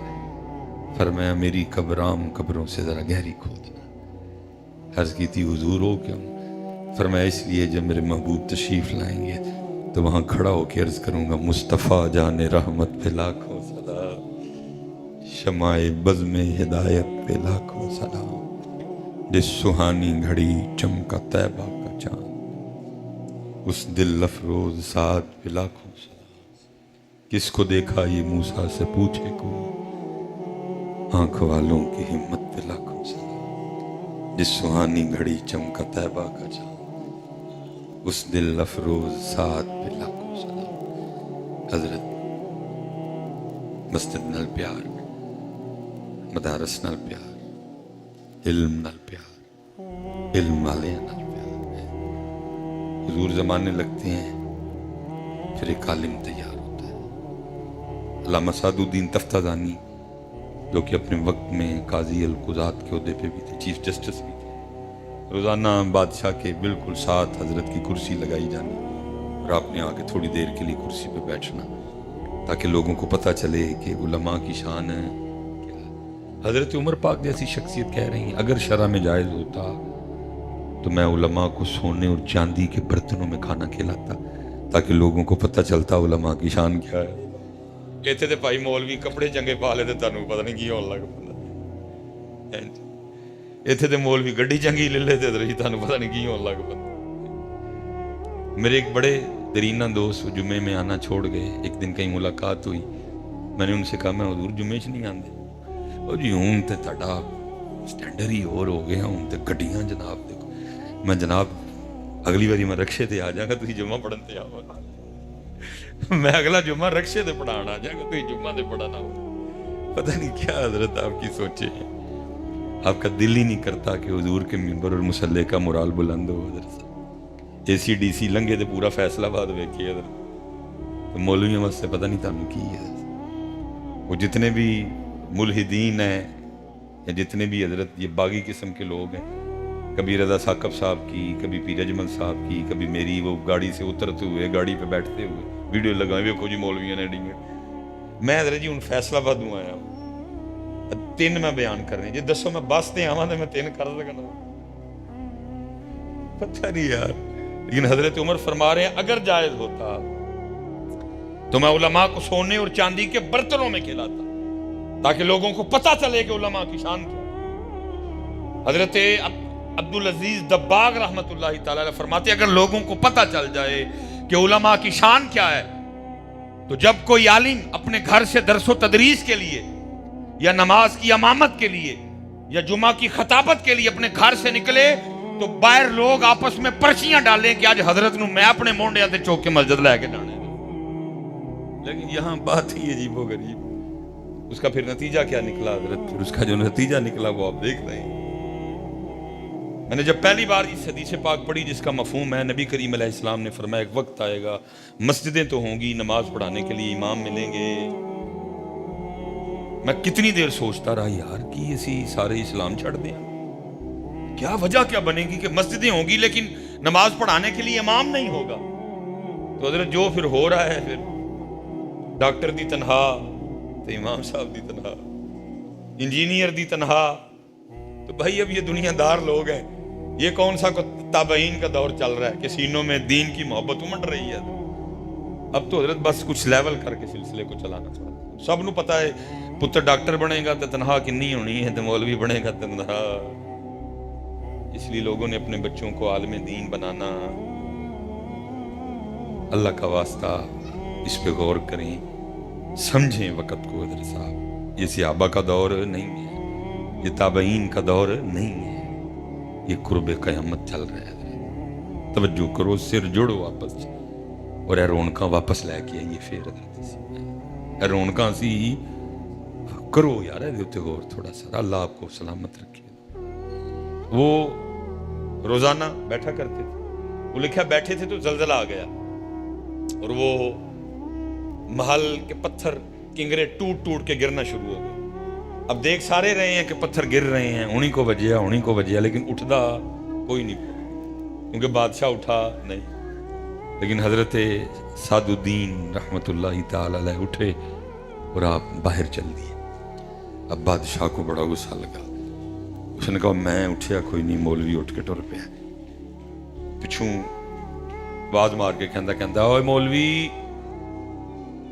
فرمایا میری قبر عام قبروں سے ذرا گہری کھودنا. عرض کی تھی حضور ہو کیوں؟ فرمایا اس لیے جب میرے محبوب تشریف لائیں گے تو وہاں کھڑا ہو کے عرض کروں گا مصطفیٰ جان رحمت پہ لاکھوں سلام، شمع بزم ہدایت پہ لاکھوں سلام، جس سہانی گھڑی چمکا طیبہ کا چاند، اس دل افروز ساتھ پہ لاکھوں سلام. کس کو دیکھا یہ موسیٰ سے پوچھے کوئی، آنکھ والوں کی ہمت پہ لاکھوں سلام، جس سہانی گھڑی چمکا طیبہ کا چاند، اس دل افروز ساتھ پہ لاکھوں سلام. حضرت مسجد نال پیار، مدارس نال پیار، علم نال پیار، علم والے نال پیار. حضور زمانے لگتے ہیں پھر ایک عالم تیار ہوتا ہے. علامہ سعد الدین تفتازانی جو کہ اپنے وقت میں قاضی القضات کے عہدے پہ بھی تھے، چیف جسٹس بھی تھے. روزانہ بادشاہ کے بالکل ساتھ حضرت کی کرسی لگائی جانی اور آپ نے آ کے تھوڑی دیر کے لیے کرسی پہ بیٹھنا تاکہ لوگوں کو پتہ چلے کہ علماء کی شان ہے. حضرت عمر پاک جیسی شخصیت کہہ رہی ہیں اگر شرع میں جائز ہوتا تو میں علماء کو سونے اور چاندی کے برتنوں میں کھانا کھلاتا تاکہ لوگوں کو پتہ چلتا علماء کی شان کیا ہے. کہتے تھے بھائی مولوی کپڑے چنگے پا لے تے تانوں پتہ نہیں کی ہون لگ پندا، ایتھے تے مولوی گڈی چنگی لے لے تے تانوں پتہ نہیں کی ہون لگ پندا. میرے ایک بڑے درینہ دوست جمعے میں آنا چھوڑ گئے. ایک دن کہیں ملاقات ہوئی، میں نے ان سے کہا میں حضور جمعے چ نہیں آندے. او جی ہوں تے تہاڈا سٹینڈرڈ ہی اور ہو گیا، ہوں تے گڈیاں جناب دیکھو. میں جناب اگلی باری میں رکشے تے آ جاں گا، تسی جمعہ پڑھن تے آؤ گا. میں اگلا جمعہ رکشے تے پڑھان آ جاں گا، تسی جمعہ تے پڑھنا ہو. پتہ نہیں کیا حضرت آپ کی سوچے ہیں. آپ کا دل ہی نہیں کرتا کہ حضور کے منبر اور مصلی کا مرال بلند ہو. حضرت اے سی ڈی سی لنگے تے پورا فیصلہ باد ویکھیے حضرت تو مولویوں واسطے پتہ نہیں تانوں کی ہے. وہ جتنے بھی ملحدین ہیں یا جتنے بھی حضرت یہ باغی قسم کے لوگ ہیں، کبھی رضا ثاقب صاحب کی، کبھی پیر اجمل صاحب کی، کبھی میری وہ گاڑی سے اترتے ہوئے گاڑی پہ بیٹھتے ہوئے ویڈیو لگائیں ویکھو جی مولویوں نے ڈنگے. میں حضرت جی ہوں فیصلہ بادوں آیا ہوں، 3 میں بیان کرنے جی دسو میں بس تے آواں تے میں 3 کر سکنا؟ پتہ نہیں یار. لیکن حضرت عمر فرما رہے ہیں اگر جائز ہوتا تو میں علماء کو سونے اور چاندی کے برتنوں میں کھلاتا تاکہ لوگوں کو پتہ چلے کہ علماء کی شان کیا. حضرت عبدالعزیز دباغ رحمۃ اللہ تعالی علیہ فرماتے اگر لوگوں کو پتہ چل جائے کہ علماء کی شان کیا ہے تو جب کوئی عالم اپنے گھر سے درس و تدریس کے لیے یا نماز کی امامت کے لیے یا جمعہ کی خطابت کے لیے اپنے گھر سے نکلے تو باہر لوگ آپس میں پرچیاں ڈالیں کہ آج حضرت نو میں اپنے مونڈیاں تے چوک کے مسجد لے کے جانے. لیکن یہاں بات ہی عجیب و غریب. اس کا پھر نتیجہ کیا نکلا حضرت؟ پھر اس کا جو نتیجہ نکلا وہ آپ دیکھ رہے ہیں. میں نے جب پہلی بار اس حدیث پاک پڑھی جس کا مفہوم ہے نبی کریم علیہ السلام نے فرمایا ایک وقت آئے گا مسجدیں تو ہوں گی نماز پڑھانے کے لیے امام ملیں گے. میں کتنی دیر سوچتا رہا یار کہ اسی سارے اسلام چھڑ دیں. کیا وجہ کیا بنے گی کہ مسجدیں ہوں گی لیکن نماز پڑھانے کے لیے امام نہیں ہوگا. تو حضرت جو پھر ہو رہا ہے پھر ڈاکٹر دی تنہا تو امام صاحب دی تنہا انجینئر دی تنہا. تو بھائی اب یہ دنیا دار لوگ ہیں. یہ کون سا تابعین کا دور چل رہا ہے کہ سینوں میں دین کی محبت امڑ رہی ہے. اب تو حضرت بس کچھ لیول کر کے سلسلے کو چلانا پڑتا. سب نو پتا ہے پتر ڈاکٹر بنے گا تو تنہا کنی ہونی ہے تو مولوی بنے گا تنہا. اس لیے لوگوں نے اپنے بچوں کو عالم دین بنانا. اللہ کا واسطہ اس پہ غور کریں سمجھیں وقت کو. حضرت صاحب یہ صحابہ کا دور نہیں ہے, یہ تابعین کا دور نہیں ہے, یہ قرب قیامت چل رہا ہے. توجہ کرو, سر جوڑو واپس اور اے رونقاں واپس لے کے آئیے. پھر حضرت اے رونقاں سی کرو یار, اے غور تھوڑا سا. اللہ آپ کو سلامت رکھے. وہ روزانہ بیٹھا کرتے تھے. وہ لکھا بیٹھے تھے تو زلزلہ آ گیا اور وہ محل کے پتھر کنگرے ٹوٹ ٹوٹ کے گرنا شروع ہو گئے. اب دیکھ سارے رہے ہیں کہ پتھر گر رہے ہیں, انہی کو وجیا لیکن اٹھدا کوئی نہیں کیونکہ بادشاہ اٹھا نہیں. لیکن حضرت سعد الدین رحمت اللہ تعالی علیہ اٹھے اور آپ باہر چل دیے. اب بادشاہ کو بڑا غصہ لگا. اس نے کہا میں اٹھیا کوئی نہیں. مولوی اٹھ کے ٹر پیا. پچھوں آواز مار کے کہندا اوے مولوی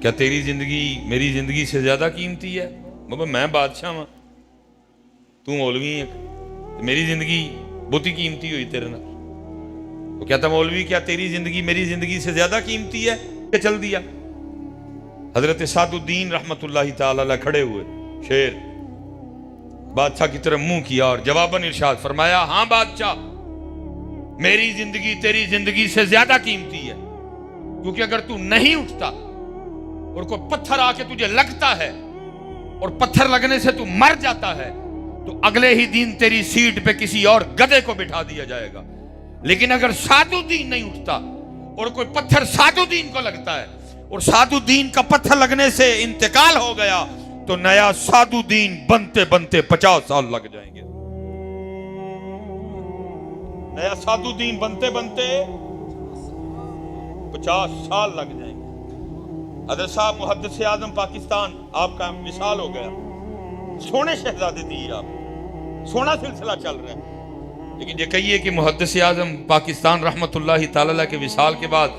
کیا تیری زندگی میری زندگی سے زیادہ قیمتی ہے؟ بابا میں بادشاہ ہاں, تو مولوی ہے, میری زندگی بہت ہی قیمتی ہوئی تیرے نال. وہ کہتا مولوی کیا تیری زندگی میری زندگی سے زیادہ قیمتی ہے؟ کہ چل دیا. حضرت سعد الدین رحمت اللہ تعالی علیہ کھڑے ہوئے, شیر بادشاہ کی طرف منہ کیا اور جواباً ارشاد فرمایا ہاں بادشاہ میری زندگی تیری زندگی سے زیادہ قیمتی ہے, کیونکہ اگر تو نہیں اٹھتا اور کوئی پتھر آ کے تجھے لگتا ہے اور پتھر لگنے سے تو مر جاتا ہے تو اگلے ہی دن تیری سیٹ پہ کسی اور گدھے کو بٹھا دیا جائے گا. لیکن اگر سعد الدین نہیں اٹھتا اور کوئی پتھر سعد الدین کو لگتا ہے اور سعد الدین کا پتھر لگنے سے انتقال ہو گیا تو نیا سعد الدین بنتے بنتے 50 سال لگ جائیں گے. نیا سعد الدین بنتے بنتے 50 سال لگ جائیں گے. حضرت صاحب محدث اعظم پاکستان آپ کا مثال ہو گیا. سونے شہزادے دیے آپ, سونا سلسلہ چل رہا ہے. لیکن یہ کہیے کہ محدث اعظم پاکستان رحمت اللہ تعالی علیہ کے وصال کے بعد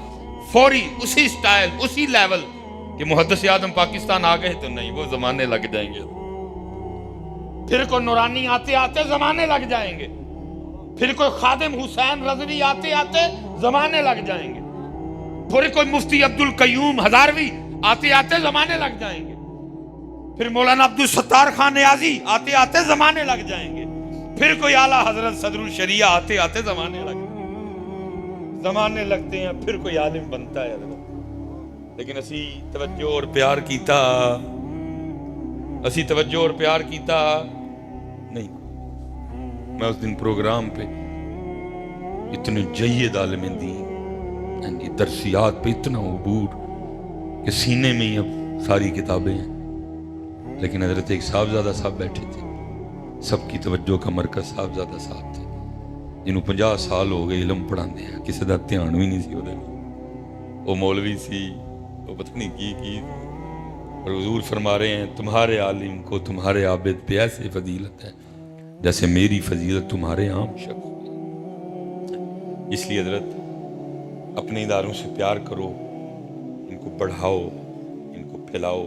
فوری اسی سٹائل اسی لیول کہ محدث اعظم پاکستان آ گئے تو نہیں, وہ زمانے لگ جائیں گے. پھر کوئی نورانی آتے آتے زمانے لگ جائیں گے. پھر کوئی خادم حسین رضوی آتے آتے زمانے لگ جائیں گے. پھر کوئی مفتی عبدالقیوم ہزاروی آتے آتے زمانے لگ جائیں گے. پھر مولانا عبدالستار خان نیازی آتے آتے زمانے لگ جائیں گے. پھر کوئی اعلیٰ حضرت صدر الشریعہ آتے آتے زمانے لگتے ہیں. پھر کوئی عالم بنتا ہے. لیکن اسی توجہ اور پیار کیتا نہیں. میں اس دن پروگرام پہ اتنے جید عالم دین درسیات پہ اتنا عبور کہ سینے میں ہی اب ساری کتابیں ہیں. لیکن حضرت ایک صاحبزادہ صاحب بیٹھے تھے, سب کی توجہ کا مرکز صاحبزادہ صاحب تھے جنہوں 50 سال ہو گئے علم پڑھاندے ہیں, کسی دا دھیان بھی نہیں سی وہ. وہ مولوی سی, وہ پتہ نہیں کی اور حضور فرما رہے ہیں تمہارے عالم کو تمہارے عابد پہ ایسے فضیلت ہے جیسے میری فضیلت تمہارے عام شخص. اس لیے حضرت اپنے اداروں سے پیار کرو, ان کو بڑھاؤ, ان کو پھیلاؤ.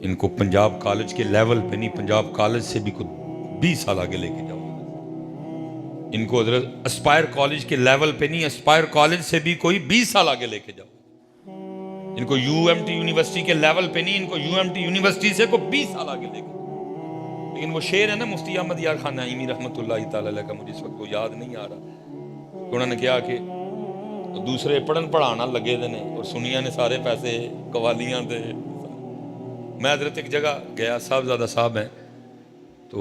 ان کو پنجاب کالج کے لیول پہ نہیں, پنجاب کالج سے بھی 20 سال آگے لے کے جاؤ. ان کو حضرت اسپائر کالج کے لیول پہ نہیں، اسپائر کالج سے بھی کوئی 20 سال آگے لے کے جاؤ. ان کو یو ایم ٹی یونیورسٹی کے لیول پہ نہیں، ان کو یو ایم ٹی یونیورسٹی سے کوئی 20 سال آگے لے کے جاؤ. لیکن وہ شعر ہے نا مفتی احمد یار خان نعیمی رحمۃ اللہ تعالی علیہ کا، مجھے اس وقت وہ یاد نہیں آ رہا. انہوں نے کیا کہ دوسرے پڑھن پڑھانا لگے دے نے اور سنیا نے سارے پیسے قوالیاں دے. میں حضرت ایک جگہ گیا، صاحبزادہ صاحب ہیں تو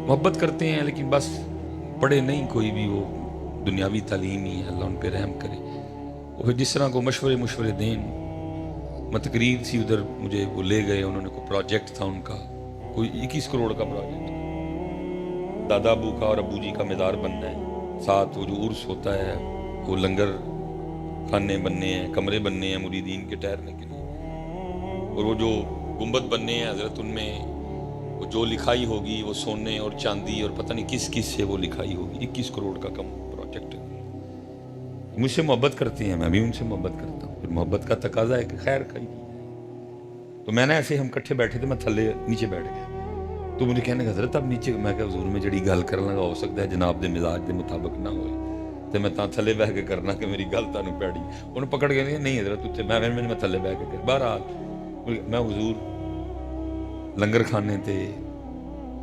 محبت کرتے ہیں لیکن بس پڑھے نہیں کوئی بھی، وہ دنیاوی تعلیم ہی ہے، اللہ ان پہ رحم کرے. وہ جس طرح کو مشورے دیں. میں تقریر تھی ادھر، مجھے وہ لے گئے، انہوں نے کوئی پروجیکٹ تھا ان کا، کوئی 21 کروڑ کا پروجیکٹ، دادا ابو کا اور ابو جی کا مزار بننا ہے، ساتھ وہ جو عرس ہوتا ہے، وہ لنگر خانے بننے ہیں، کمرے بننے ہیں مریدین کے ٹھہرنے کے لیے، اور وہ جو گنبد بننے ہیں حضرت، ان میں وہ جو لکھائی ہوگی وہ سونے اور چاندی اور پتہ نہیں کس سے وہ لکھائی ہوگی. 21 کروڑ کا کم پروجیکٹ ہے. مجھ سے محبت کرتے ہیں، میں بھی ان سے محبت کرتا ہوں. پھر محبت کا تقاضا ہے کہ خیر کھائی. تو میں نے ایسے ہم کٹھے بیٹھے تھے، میں تھلے نیچے بیٹھ گیا تو مجھے کہنے کہ حضرت اب نیچے، میں کہ حضور میں جڑی گل کرنا ہو سکتا ہے جناب دے مزاج دے مطابق نہ ہوئے تو میں تھلے بہ کے کرنا کہ میری گل تانوں پیڑی. انہوں پکڑ کے نہیں حضرت اتنے میں تھلے بہ کے کر. بہرحال میں حضور لنگر خانے تے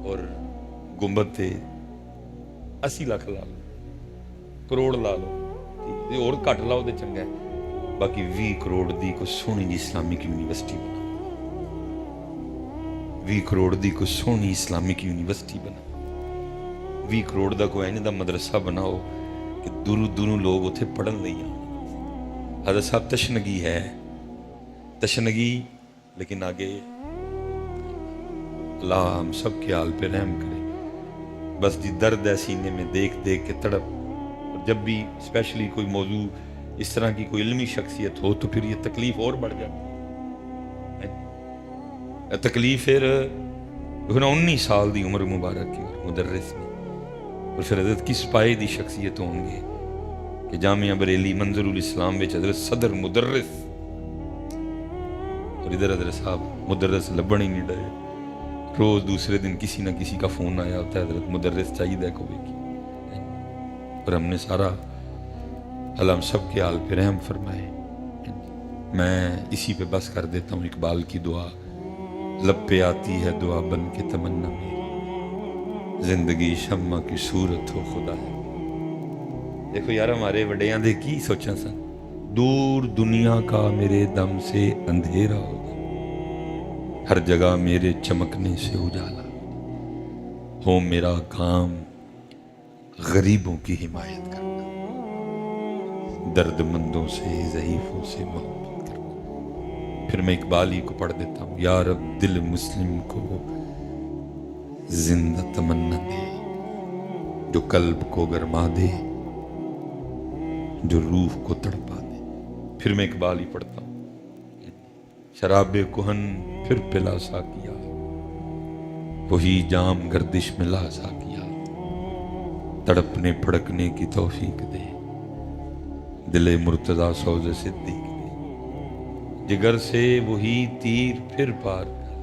اور گنبد تے 80 لاکھ لا لو، کروڑ لا لو، اور کٹ لاؤ تو چنگا ہے، باقی 20 کروڑ دی کوئی سونی جی اسلامک یونیورسٹی بنا، 20 کروڑ دی کوئی سونی اسلامک یونیورسٹی بنا، 20 کروڑ دا کوئی اینج دا مدرسہ بناؤ کہ دوروں لوگ اتنے پڑھن لئی آن. حضرت صاحب تشنگی ہے، تشنگی، لیکن آگے اللہ ہم سب کے حال پہ رحم کرے. بس جی درد ہے سینے میں دیکھ کے تڑپ. اور جب بھی اسپیشلی کوئی موضوع اس طرح کی کوئی علمی شخصیت ہو تو پھر یہ تکلیف اور بڑھ جاتی ہے. تکلیف پھر 19 سال دی عمر مبارک کی مدرس نے، اور پھر حضرت کس پائے دی شخصیت ہوں گے کہ جامعہ بریلی منظر الاسلام وچ حضرت صدر مدرس، اور ادھر حضرت صاحب مدرس لبن ہی نہیں ڈے. روز دوسرے دن کسی نہ کسی کا فون آیا ہوتا ہے حضرت مدرس چاہیے کوئی کی. اور ہم نے سارا اللہ ہم سب کے حال پہ رحم فرمائے. میں اسی پہ بس کر دیتا ہوں. اقبال کی دعا لب پہ آتی ہے دعا بن کے تمنا میں، زندگی شمع کی صورت ہو خدا ہے. دیکھو یار ہمارے وڈیاں دے کی سوچاں سن. دور دنیا کا میرے دم سے اندھیرا ہوگا، ہر جگہ میرے چمکنے سے اجالا ہو، میرا کام غریبوں کی حمایت کرنا، درد مندوں سے ضعیفوں سے محبت کرنا. پھر میں اقبال ہی کو پڑھ دیتا ہوں. یا رب دل مسلم کو زندہ تمنا دے، جو قلب کو گرما دے، جو روح کو تڑپا دے. پھر میں اقبال ہی پڑھتا ہوں. شراب کہن پھر پلا سا کیا، وہی جام گردش میں لا سا کیا، تڑپنے پھڑکنے کی توفیق دے، دل مرتضیٰ سوز صدیق دے، جگر سے وہی تیر پھر پار کر،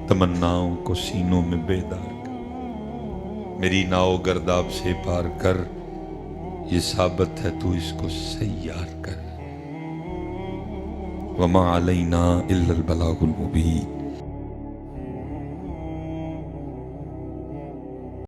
تمناؤں کو سینوں میں بیدار کر، میری ناؤ گرداب سے پار کر، یہ ثابت ہے تو اس کو سیار کر. وما علینا الا البلاغ المبین.